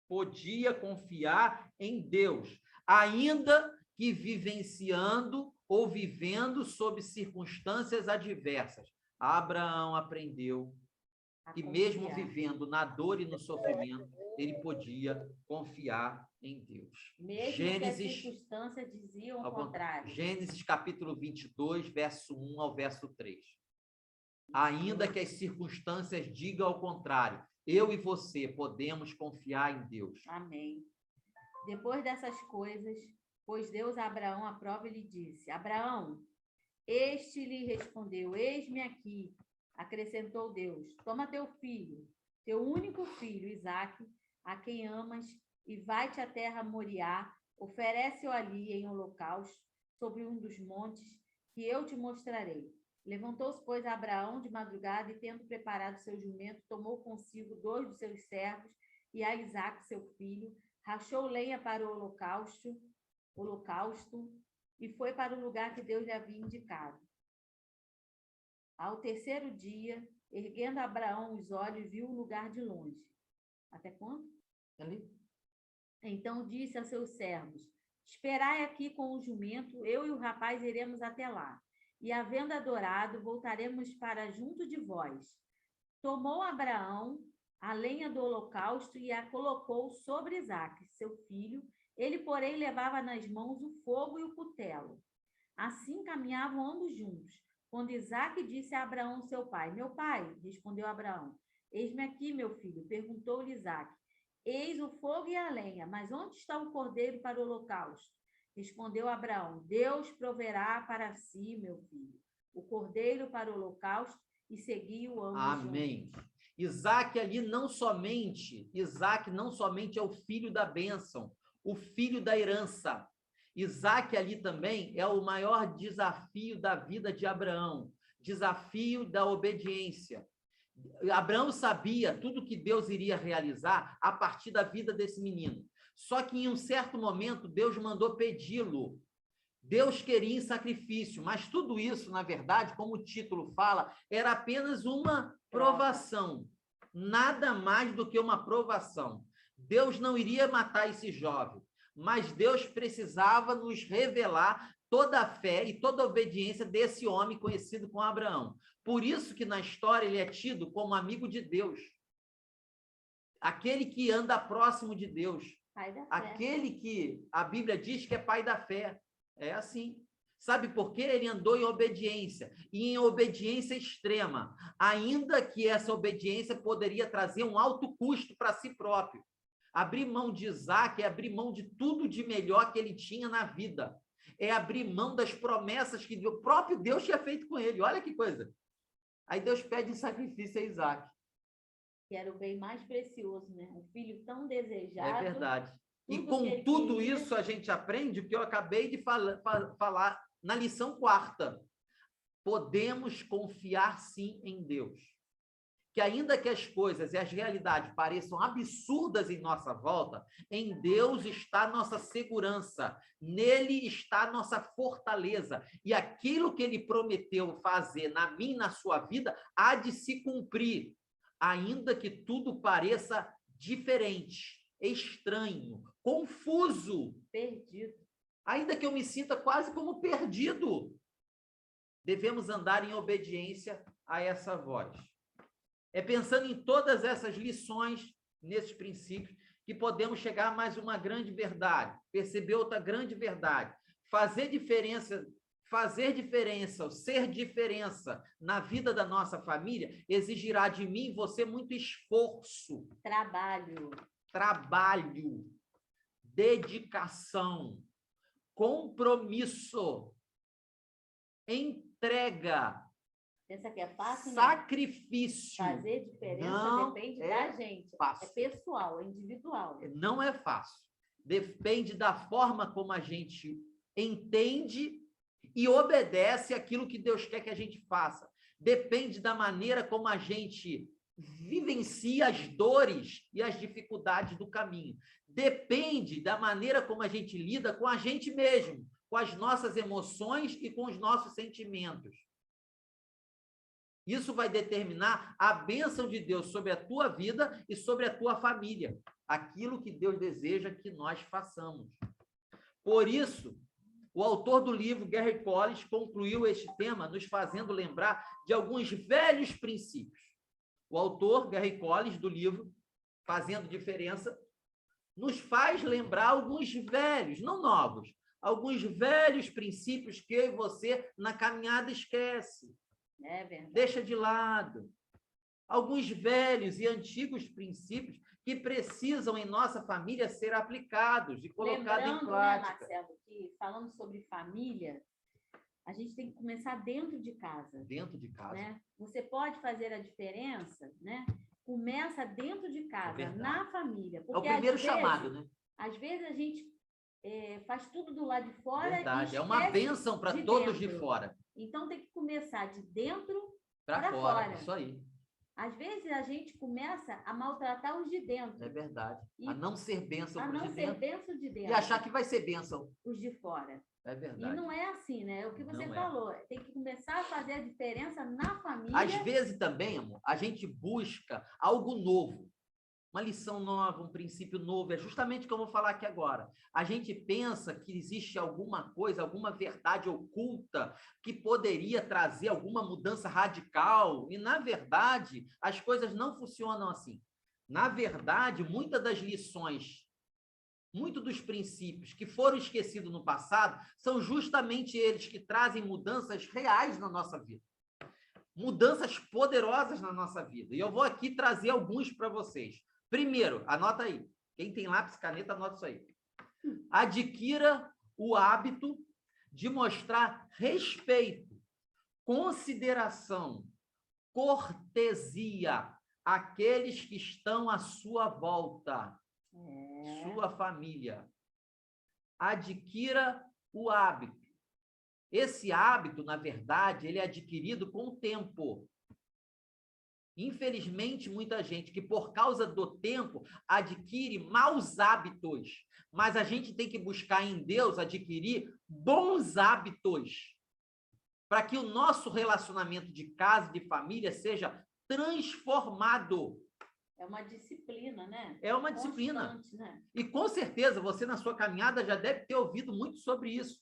Podia confiar em Deus. Ainda que vivenciando ou vivendo sob circunstâncias adversas. Abraão aprendeu que mesmo vivendo na dor e no sofrimento, ele podia confiar em Deus. Mesmo Gênesis, que as circunstâncias diziam o contrário. Gênesis capítulo 22, verso 1 ao verso 3. Ainda que as circunstâncias digam ao contrário, eu e você podemos confiar em Deus. Amém. Depois dessas coisas, pois Deus a Abraão à prova e lhe disse: Abraão, este lhe respondeu: eis-me aqui. Acrescentou Deus: toma teu filho, teu único filho, Isaque, a quem amas, e vai-te à terra Moriá, oferece-o ali em holocausto, sobre um dos montes que eu te mostrarei. Levantou-se, pois, Abraão de madrugada, e tendo preparado seu jumento, tomou consigo 2 dos seus servos e a Isaque, seu filho, rachou lenha para o holocausto, e foi para o lugar que Deus lhe havia indicado. Ao terceiro dia, erguendo Abraão os olhos, viu o lugar de longe. Até quando? Ali. Então disse a seus servos: esperai aqui com o jumento, eu e o rapaz iremos até lá. E, havendo adorado, voltaremos para junto de vós. Tomou Abraão a lenha do holocausto e a colocou sobre Isaque, seu filho. Ele, porém, levava nas mãos o fogo e o cutelo. Assim caminhavam ambos juntos. quando Isaque disse a Abraão, seu pai: Meu pai, respondeu Abraão, eis-me aqui, meu filho. Perguntou-lhe Isaque: Eis o fogo e a lenha, mas onde está o cordeiro para o holocausto? Respondeu Abraão: Deus proverá para si, meu filho, o cordeiro para o holocausto, e seguiu ambos Amém. juntos. Isaque não somente é o filho da bênção, o filho da herança. Isaque ali também é o maior desafio da vida de Abraão, desafio da obediência. Abraão sabia tudo que Deus iria realizar a partir da vida desse menino. Só que em um certo momento Deus mandou pedi-lo. Deus queria em sacrifício, mas tudo isso, na verdade, como o título fala, era apenas uma provação. Nada mais do que uma provação. Deus não iria matar esse jovem, mas Deus precisava nos revelar toda a fé e toda a obediência desse homem conhecido como Abraão. Por isso que na história ele é tido como amigo de Deus. Aquele que anda próximo de Deus. Pai da fé. Aquele que a Bíblia diz que é pai da fé. É assim. Sabe por quê? Ele andou em obediência, e em obediência extrema, ainda que essa obediência poderia trazer um alto custo para si próprio. Abrir mão de Isaque é abrir mão de tudo de melhor que ele tinha na vida. É abrir mão das promessas que o próprio Deus tinha feito com ele. Olha que coisa. Aí Deus pede em sacrifício a Isaque. Que era o bem mais precioso, né? Um filho tão desejado. É verdade. E Tudo que com ele tudo queria. isso a gente aprende o que eu acabei de falar na lição 4ª. Podemos confiar sim em Deus. Que ainda que as coisas e as realidades pareçam absurdas em nossa volta, em Deus está nossa segurança, nele está nossa fortaleza, e aquilo que ele prometeu fazer na minha e na sua vida há de se cumprir, ainda que tudo pareça diferente, estranho, confuso, Perdido. ainda que eu me sinta quase como perdido. Devemos andar em obediência a essa voz. É pensando em todas essas lições, nesses princípios, que podemos chegar a mais uma grande verdade, perceber outra grande verdade. Fazer diferença, ou ser diferença na vida da nossa família exigirá de mim e você muito esforço. Trabalho, dedicação, compromisso, entrega, Pensa que é fácil, sacrifício. né? Fazer diferença não depende é da gente. fácil. É pessoal, é individual. Não é fácil. Depende da forma como a gente entende e obedece aquilo que Deus quer que a gente faça. Depende da maneira como a gente vivencia as dores e as dificuldades do caminho. Depende da maneira como a gente lida com a gente mesmo, com as nossas emoções e com os nossos sentimentos. Isso vai determinar a bênção de Deus sobre a tua vida e sobre a tua família. Aquilo que Deus deseja que nós façamos. Por isso, o autor do livro, Gary Collins, concluiu este tema nos fazendo lembrar de alguns velhos princípios. O autor, Gary Collins, do livro Fazendo Diferença, nos faz lembrar alguns velhos, não novos, alguns velhos princípios que eu e você, na caminhada, esquece. É verdade. Deixa de lado. Alguns velhos e antigos princípios que precisam em nossa família ser aplicados e colocados em prática. Né, Marcelo, que falando sobre família, a gente tem que começar dentro de casa. Dentro de casa. Né? Você pode fazer a diferença, né? Começa dentro de casa, verdade. na família. É o primeiro chamado, né? Às vezes a gente faz tudo do lado de fora. Verdade. E É uma bênção para todos de fora. Então tem que começar de dentro para fora. fora. Isso aí. Às vezes a gente começa a maltratar os de dentro. É verdade. A não ser bênção a para os não de ser dentro. bênção de dentro. E achar que vai ser bênção. Os de fora. É verdade. E não é assim, né? É o que você Não falou. Tem que começar a fazer a diferença na família. Às vezes também, amor, a gente busca algo novo. Uma lição nova, um princípio novo. É justamente o que eu vou falar aqui agora. A gente pensa que existe alguma coisa, alguma verdade oculta que poderia trazer alguma mudança radical. E, na verdade, as coisas não funcionam assim. Na verdade, muitas das lições Muitos dos princípios que foram esquecidos no passado são justamente eles que trazem mudanças reais na nossa vida. Mudanças poderosas na nossa vida. E eu vou aqui trazer alguns para vocês. Primeiro, anota aí. Quem tem lápis e caneta, anota isso aí. Adquira o hábito de mostrar respeito, consideração, cortesia àqueles que estão à sua volta, sua família. Adquira o hábito. Esse hábito, na verdade, ele é adquirido com o tempo. Infelizmente, muita gente que, por causa do tempo, adquire maus hábitos. Mas a gente tem que buscar em Deus adquirir bons hábitos, para que o nosso relacionamento de casa e de família seja transformado. É uma disciplina, né? É uma disciplina. Constante, né? E com certeza você, na sua caminhada, já deve ter ouvido muito sobre isso.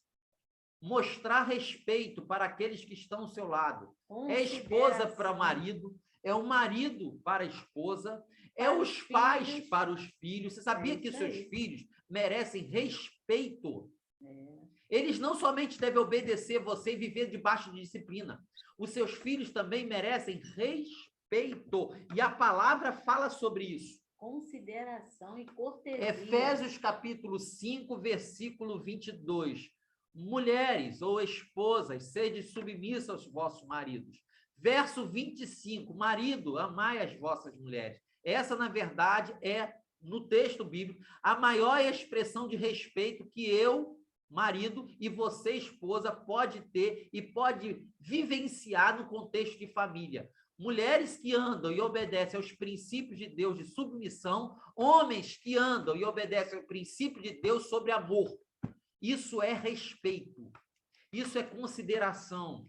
Mostrar respeito para aqueles que estão ao seu lado. É esposa para o marido, é o marido para a esposa, é os pais para os filhos. Você sabia que os seus filhos merecem respeito? Eles não somente devem obedecer você e viver debaixo de disciplina. Os seus filhos também merecem respeito. E a palavra fala sobre isso. Consideração e cortesia. Efésios capítulo 5, versículo 22. Mulheres ou esposas, sede submissas aos vossos maridos. Verso 25, marido, amai as vossas mulheres. Essa, na verdade, é, no texto bíblico, a maior expressão de respeito que eu, marido, e você, esposa, pode ter e pode vivenciar no contexto de família. Mulheres que andam e obedecem aos princípios de Deus de submissão, homens que andam e obedecem ao princípio de Deus sobre amor. Isso é respeito, isso é consideração,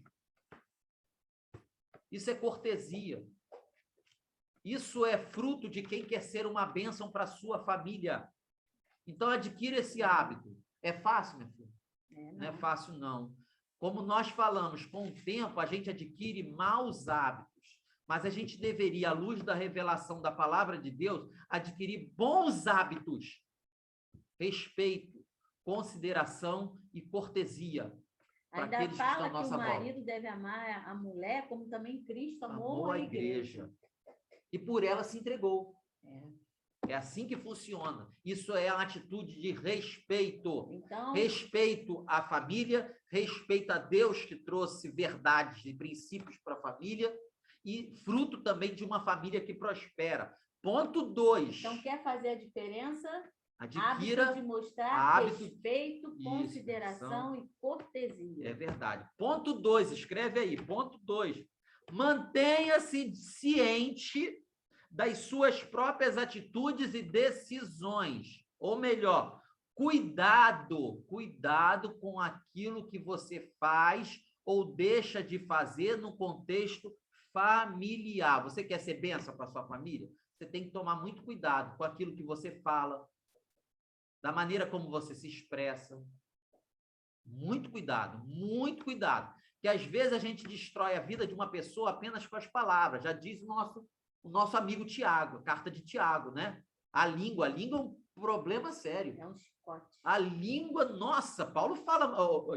isso é cortesia, isso é fruto de quem quer ser uma bênção para a sua família. Então, adquira esse hábito. É fácil, minha filha? Não é fácil, não. Como nós falamos, com o tempo a gente adquire maus hábitos, mas a gente deveria, à luz da revelação da palavra de Deus, adquirir bons hábitos, respeito, consideração e cortesia para Ainda aqueles que estão fala à que nossa o volta. marido deve amar a mulher como também Cristo Amou amou a igreja. E por ela se entregou. É assim que funciona. Isso é a atitude de respeito. Então, Respeito à família, respeito a Deus que trouxe verdades e princípios para a família e fruto também de uma família que prospera. Ponto 2. então quer fazer a diferença? Adquira Hábito de mostrar hábito- respeito, Isso, consideração e cortesia. É verdade. Ponto 2, escreve aí. Ponto 2. Mantenha-se ciente das suas próprias atitudes e decisões. Ou melhor, cuidado com aquilo que você faz ou deixa de fazer no contexto familiar. Você quer ser bênção para sua família? Você tem que tomar muito cuidado com aquilo que você fala, da maneira como você se expressa. Muito cuidado, que às vezes a gente destrói a vida de uma pessoa apenas com as palavras. Já diz o nosso amigo Tiago, a carta de Tiago, né? A língua é um problema sério. É um chicote. A língua, nossa,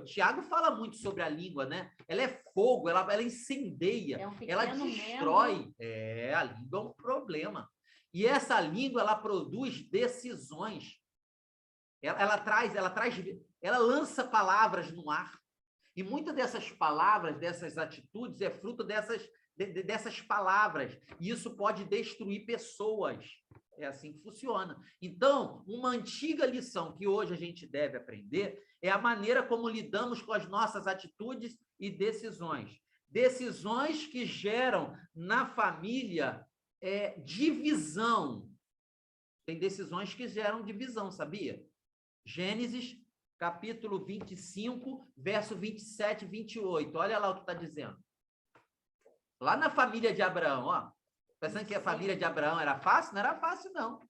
Tiago fala muito sobre a língua, né? Ela é fogo, ela incendeia, É um pequeno ela destrói. A língua é um problema. E essa língua, ela produz decisões. Ela lança palavras no ar. E muitas dessas palavras, dessas atitudes, é fruto dessas palavras. E isso pode destruir pessoas. É assim que funciona. Então, uma antiga lição que hoje a gente deve aprender é a maneira como lidamos com as nossas atitudes e decisões. Decisões que geram na família divisão. Tem decisões que geram divisão, sabia? Gênesis, capítulo 25, verso 27 e 28. Olha lá o que está dizendo. Lá na família de Abraão, ó. Pensando que a família de Abraão era fácil? Não era fácil, não.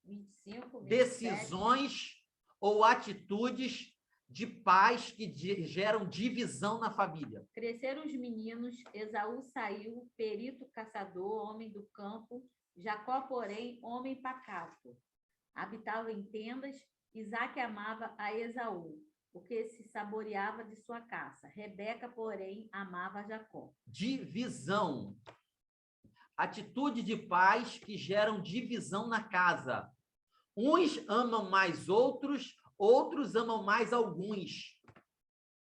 25, 27. Decisões ou atitudes de pais que geram divisão na família. Cresceram os meninos, Esaú saiu, perito caçador, homem do campo, Jacó, porém, homem pacato. habitavam em tendas. Isaque amava a Esaú, porque se saboreava de sua caça. Rebeca, porém, amava Jacó. Divisão. Atitude de pais que geram divisão na casa. Uns amam mais outros, outros amam mais alguns.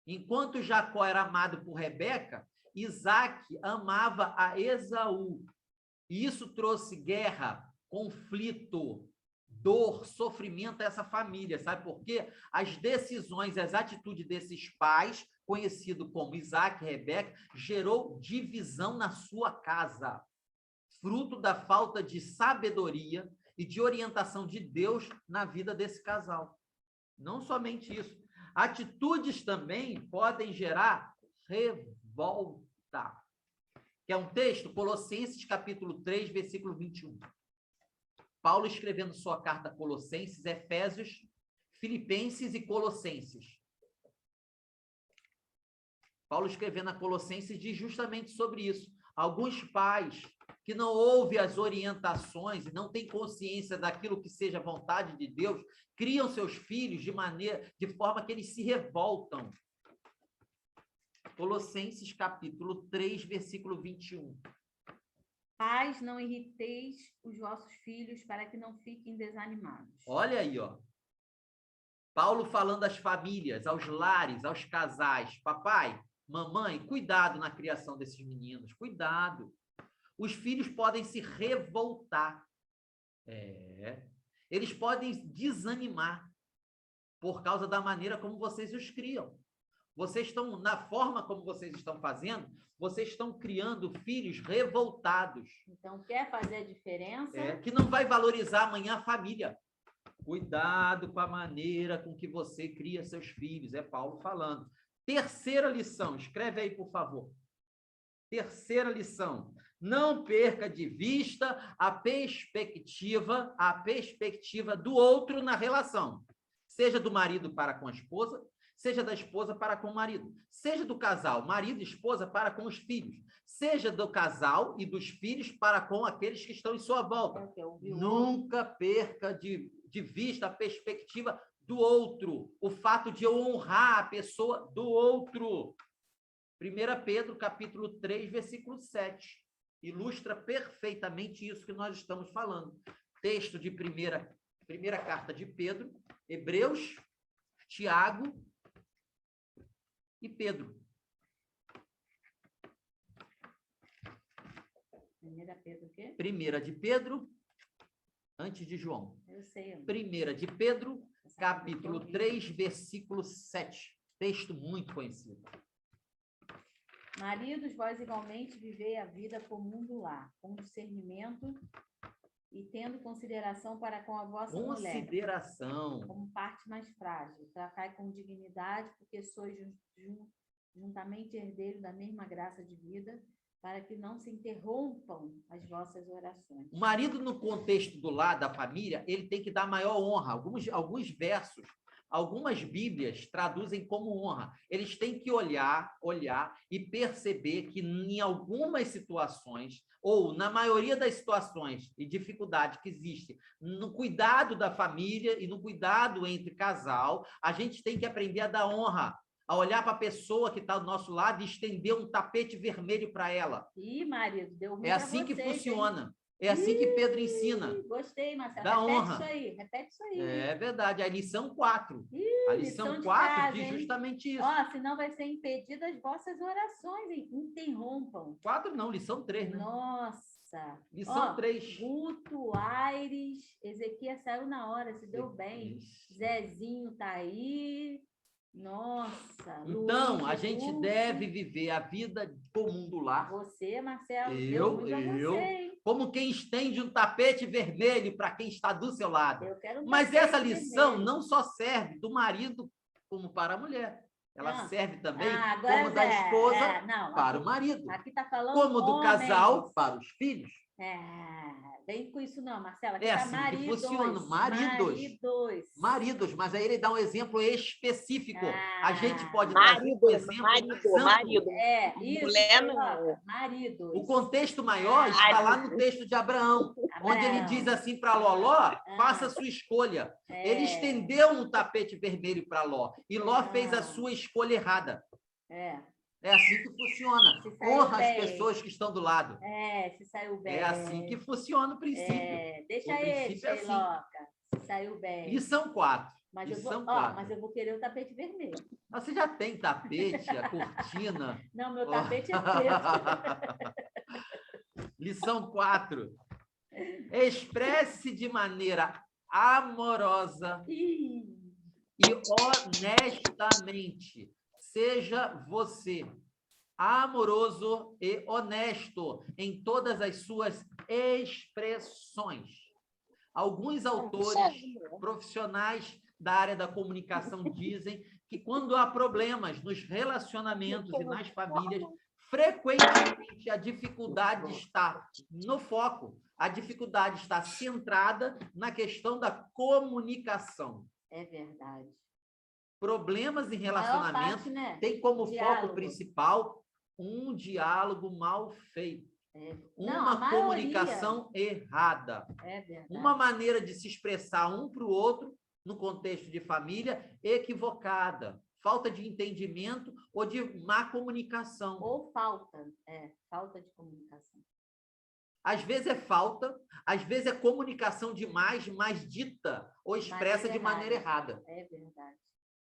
Enquanto Jacó era amado por Rebeca, Isaque amava a Esaú. E isso trouxe guerra, conflito, dor, sofrimento a essa família. Sabe por quê? As decisões, as atitudes desses pais, conhecido como Isaque e Rebeca, gerou divisão na sua casa, fruto da falta de sabedoria e de orientação de Deus na vida desse casal. Não somente isso. Atitudes também podem gerar revolta. Que é um texto, Colossenses capítulo 3, versículo 21. Paulo escrevendo sua carta a Colossenses, Efésios, Filipenses e Colossenses. Paulo escrevendo a Colossenses diz justamente sobre isso. Alguns pais que não ouvem as orientações e não têm consciência daquilo que seja a vontade de Deus, criam seus filhos de forma que eles se revoltam. Colossenses capítulo 3, versículo 21. Pais, não irriteis os vossos filhos para que não fiquem desanimados. Olha aí, ó. Paulo falando às famílias, aos lares, aos casais. Papai, mamãe, cuidado na criação desses meninos, cuidado. Os filhos podem se revoltar. Eles podem desanimar por causa da maneira como vocês os criam. Vocês estão, na forma como vocês estão fazendo, vocês estão criando filhos revoltados. Então, quer fazer a diferença? Que não vai valorizar amanhã a família. Cuidado com a maneira com que você cria seus filhos. É Paulo falando. Terceira lição, escreve aí, por favor. Terceira lição. Não perca de vista a perspectiva do outro na relação. Seja do marido para com a esposa, seja da esposa para com o marido, seja do casal, marido e esposa para com os filhos, seja do casal e dos filhos para com aqueles que estão em sua volta. Nunca perca de vista a perspectiva do outro, o fato de eu honrar a pessoa do outro. 1 Pedro, capítulo 3, versículo 7, ilustra perfeitamente isso que nós estamos falando. Texto de primeira carta de Pedro, Hebreus, Tiago e Pedro. 1 Pedro o quê? 1 de Pedro, antes de João. Eu sei. 1 de Pedro, capítulo 3, versículo 7. Texto muito conhecido. Maridos, vós igualmente vivei a vida comum do lar, com discernimento e tendo consideração para com a vossa mulher. Consideração. Como parte mais frágil. Tratai com dignidade, porque sois juntamente herdeiros da mesma graça de vida, para que não se interrompam as vossas orações. O marido, no contexto do lar, da família, ele tem que dar maior honra. Alguns versos, algumas Bíblias traduzem como honra. Eles têm que olhar e perceber que em algumas situações, ou na maioria das situações e dificuldade que existe no cuidado da família e no cuidado entre casal, a gente tem que aprender a dar honra, a olhar para a pessoa que está do nosso lado e estender um tapete vermelho para ela. Ih, marido, deu ruim. É assim que funciona. É assim que Pedro ensina. Gostei, Marcelo. Dá honra. Repete isso aí. É verdade. A lição 4. Ih, a lição 4 casa, diz justamente isso. Ó, senão vai ser impedida as vossas orações, hein? Interrompam. 4 não, lição 3, né? Nossa. Lição 3. Guto, Aires, Ezequias saiu na hora, se deu bem. Zezinho tá aí. Nossa. Então, Luiz, a gente deve viver a vida comum do lar. Você, Marcelo, eu, como quem estende um tapete vermelho para quem está do seu lado. Eu quero um Mas essa tapete lição vermelho. não só serve do marido como para a mulher. Ela serve também agora como da esposa não, para aqui, o marido. Aqui tá falando Como do homens. casal para os filhos. Vem com isso não, Marcela. É assim que funciona. Maridos, mas aí ele dá um exemplo específico. A gente pode trazer um exemplo marido. Isso, Mulher não. maridos. O contexto maior está lá no texto de Abraão, onde ele diz assim para Ló, faça a sua escolha. Ele estendeu um tapete vermelho para Ló, e Ló fez a sua escolha errada. É assim que funciona. Honra as pessoas que estão do lado. Se saiu bem. É assim que funciona o princípio. Deixa o ele, princípio é assim. Sheiloca. Se saiu bem. Lição 4. Mas Lição eu vou querer o tapete vermelho. Você já tem tapete, a cortina. Não, meu tapete é preto. Lição 4. Expresse de maneira amorosa e honestamente. Seja você amoroso e honesto em todas as suas expressões. Alguns autores profissionais da área da comunicação dizem que quando há problemas nos relacionamentos e nas famílias, frequentemente a dificuldade está no foco, a dificuldade está centrada na questão da comunicação. É verdade. Problemas em relacionamento tem como foco principal um diálogo mal feito. Uma comunicação errada. É verdade. Uma maneira de se expressar um para o outro, no contexto de família, equivocada. Falta de entendimento ou de má comunicação. Ou falta de comunicação. Às vezes é falta, às vezes é comunicação demais, mas dita ou expressa de maneira errada. É verdade.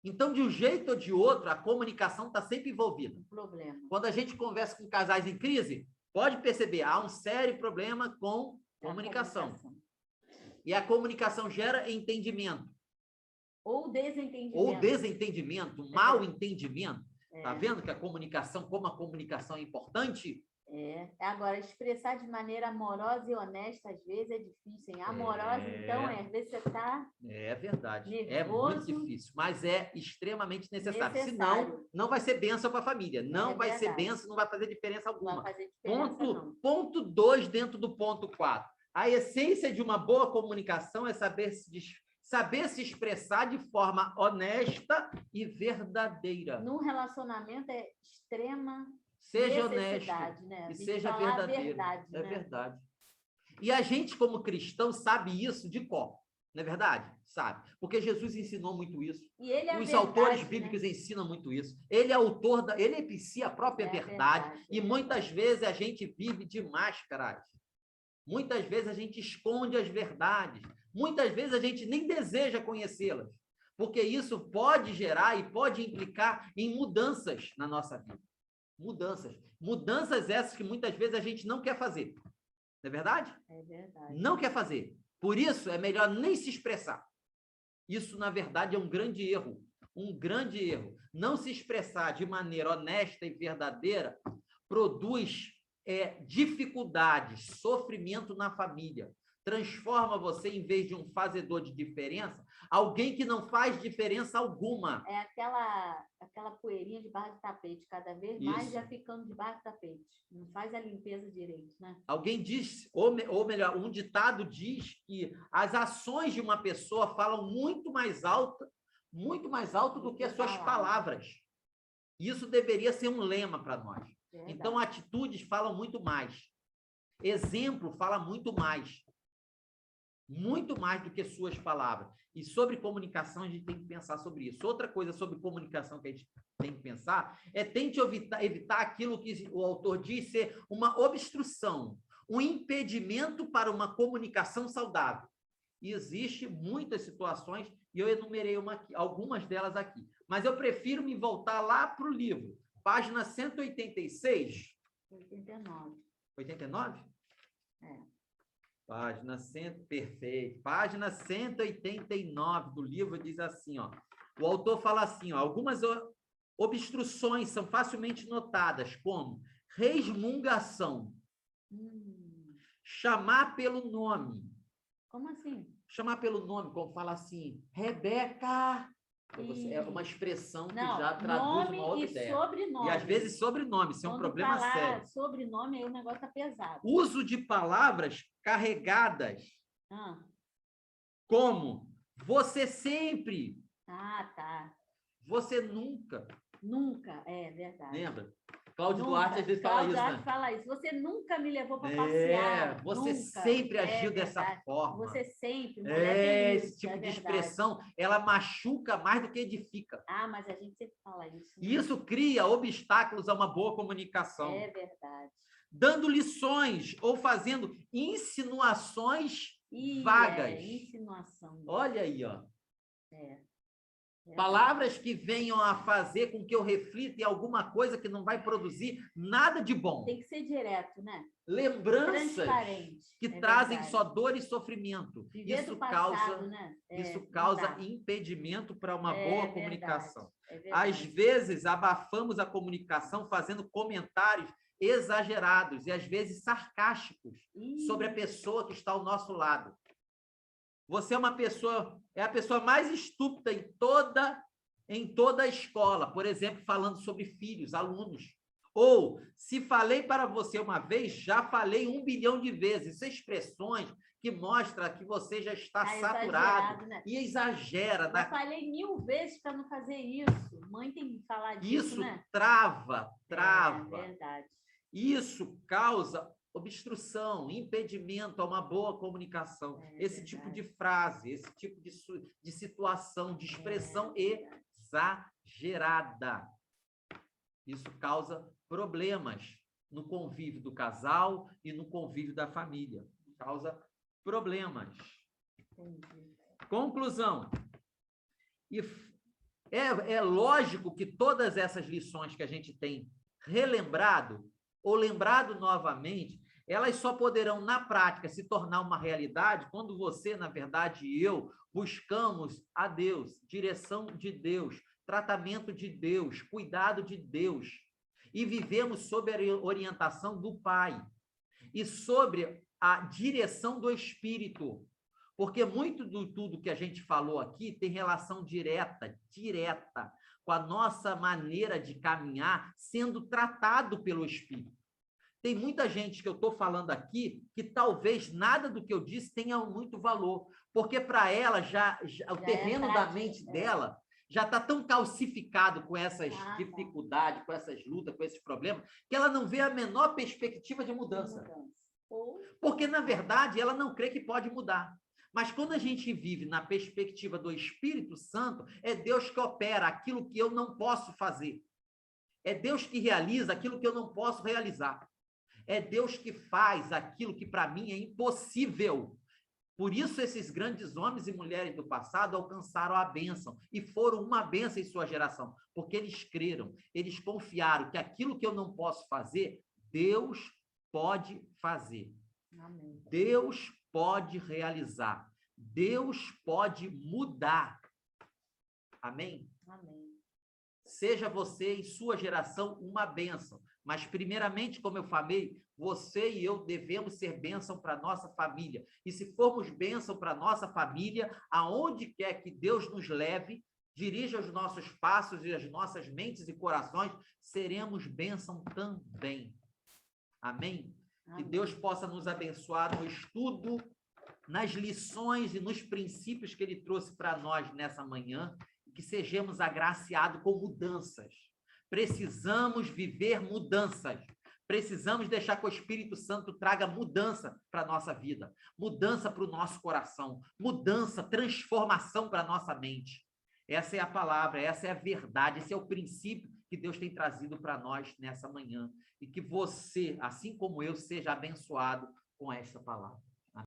Então, de um jeito ou de outro, a comunicação está sempre envolvida. Problema. Quando a gente conversa com casais em crise, pode perceber, há um sério problema com comunicação. E a comunicação gera entendimento. Ou desentendimento. Ou desentendimento, mal entendimento. Está vendo que a comunicação, como a comunicação é importante? Agora, expressar de maneira amorosa e honesta, às vezes, é difícil, hein? Amorosa, então, às vezes você está... É verdade. Nervoso, é muito difícil, mas é extremamente necessário. Senão, não vai ser bênção para a família. Não vai ser bênção, não vai fazer diferença alguma. Não vai fazer diferença, Ponto 2 dentro do ponto 4. A essência de uma boa comunicação é saber se expressar de forma honesta e verdadeira. Num relacionamento é extrema... Seja honesto e seja verdadeiro. É verdade. E a gente, como cristão, sabe isso de cor. Não é verdade? Sabe. Porque Jesus ensinou muito isso. E ele é os autores bíblicos ensinam muito isso. Ele é autor ele é em si a própria verdade. E muitas vezes a gente vive de máscaras. Muitas vezes a gente esconde as verdades. Muitas vezes a gente nem deseja conhecê-las. Porque isso pode gerar e pode implicar em mudanças na nossa vida. Mudanças essas que muitas vezes a gente não quer fazer. Não é verdade? É verdade. Não quer fazer. Por isso, é melhor nem se expressar. Isso, na verdade, é um grande erro. Um grande erro. Não se expressar de maneira honesta e verdadeira produz dificuldades, sofrimento na família. Transforma você, em vez de um fazedor de diferença, alguém que não faz diferença alguma. É aquela poeirinha debaixo do tapete, cada vez mais já ficando debaixo do tapete. Não faz a limpeza direito, né? Alguém diz, ou melhor, um ditado diz que as ações de uma pessoa falam muito mais alto do que as suas palavras. Isso deveria ser um lema para nós. Verdade. Então, atitudes falam muito mais. Exemplo fala muito mais. Muito mais do que suas palavras. E sobre comunicação, a gente tem que pensar sobre isso. Outra coisa sobre comunicação que a gente tem que pensar tente evitar aquilo que o autor diz ser uma obstrução, um impedimento para uma comunicação saudável. E existem muitas situações, e eu enumerei algumas delas aqui. Mas eu prefiro me voltar lá para o livro. Página 186. 89. 89? Perfeito. Página 189 do livro diz assim, ó. O autor fala assim, ó, algumas obstruções são facilmente notadas, como resmungação, chamar pelo nome. Como assim? Chamar pelo nome, como fala assim, Rebeca, É uma expressão que Não, já traduz uma nome outra e ideia. sobrenome. E às vezes sobrenome, isso é um Quando problema falar sério. sobrenome, aí o negócio tá pesado. Uso de palavras carregadas, Ah, como você sempre, tá. você nunca. Nunca, é verdade. Lembra? Cláudio Nunca. Duarte às vezes fala Cláudio isso, Duarte né? fala isso. Você nunca me levou para É, passear. você Nunca. sempre É agiu dessa verdade. forma. Você sempre, mulher É, tem esse isso, tipo é de verdade. expressão, ela machuca mais do que edifica. Ah, mas a gente sempre fala isso. né? E isso cria obstáculos a uma boa comunicação. É verdade. Dando lições ou fazendo insinuações Ih, vagas. É, insinuação. Olha aí, ó. É. Palavras que venham a fazer com que eu reflita em alguma coisa que não vai produzir nada de bom. Tem que ser direto, né? Lembranças Transparente. que é trazem verdade. só dor e sofrimento. Viver Isso do passado, causa, né? isso não causa dá. impedimento para uma É boa verdade, comunicação. é verdade. Às vezes, abafamos a comunicação fazendo comentários exagerados e, às vezes, sarcásticos sobre a pessoa que está ao nosso lado. Você é a pessoa mais estúpida em toda a escola, por exemplo, falando sobre filhos, alunos. Ou, se falei para você uma vez, já falei 1 bilhão de vezes. São expressões que mostram que você já está saturado, né? e exagera. Já falei 1000 vezes para não fazer isso. Mãe tem que falar disso, Isso né? trava. É verdade. Isso causa obstrução, impedimento a uma boa comunicação. Esse verdade. tipo de frase, esse tipo de situação, de expressão exagerada. Isso causa problemas no convívio do casal e no convívio da família. Causa problemas. Entendi. Conclusão. E é lógico que todas essas lições que a gente tem relembrado ou lembrado novamente, elas só poderão, na prática, se tornar uma realidade quando você, na verdade, e eu, buscamos a Deus, direção de Deus, tratamento de Deus, cuidado de Deus, e vivemos sob a orientação do Pai e sobre a direção do Espírito, porque muito de tudo que a gente falou aqui tem relação direta com a nossa maneira de caminhar sendo tratado pelo Espírito. Tem muita gente que eu estou falando aqui que talvez nada do que eu disse tenha muito valor, porque para ela o terreno da mente dela já está tão calcificado com essas dificuldades, com essas lutas, com esses problemas, que ela não vê a menor perspectiva de mudança. Porque, na verdade, ela não crê que pode mudar. Mas quando a gente vive na perspectiva do Espírito Santo, é Deus que opera aquilo que eu não posso fazer. É Deus que realiza aquilo que eu não posso realizar. É Deus que faz aquilo que para mim é impossível. Por isso esses grandes homens e mulheres do passado alcançaram a bênção e foram uma bênção em sua geração, porque eles creram, eles confiaram que aquilo que eu não posso fazer, Deus pode fazer. Amém. Deus pode realizar. Deus pode mudar. Amém? Amém. Seja você em sua geração uma bênção. Mas, primeiramente, como eu falei, você e eu devemos ser bênção para a nossa família. E se formos bênção para a nossa família, aonde quer que Deus nos leve, dirija os nossos passos e as nossas mentes e corações, seremos bênção também. Amém? Que Deus possa nos abençoar no estudo, nas lições e nos princípios que Ele trouxe para nós nessa manhã, e que sejamos agraciados com mudanças. Precisamos viver mudanças. Precisamos deixar que o Espírito Santo traga mudança para a nossa vida, mudança para o nosso coração, mudança, transformação para a nossa mente. Essa é a palavra, essa é a verdade, esse é o princípio que Deus tem trazido para nós nessa manhã. E que você, assim como eu, seja abençoado com essa palavra.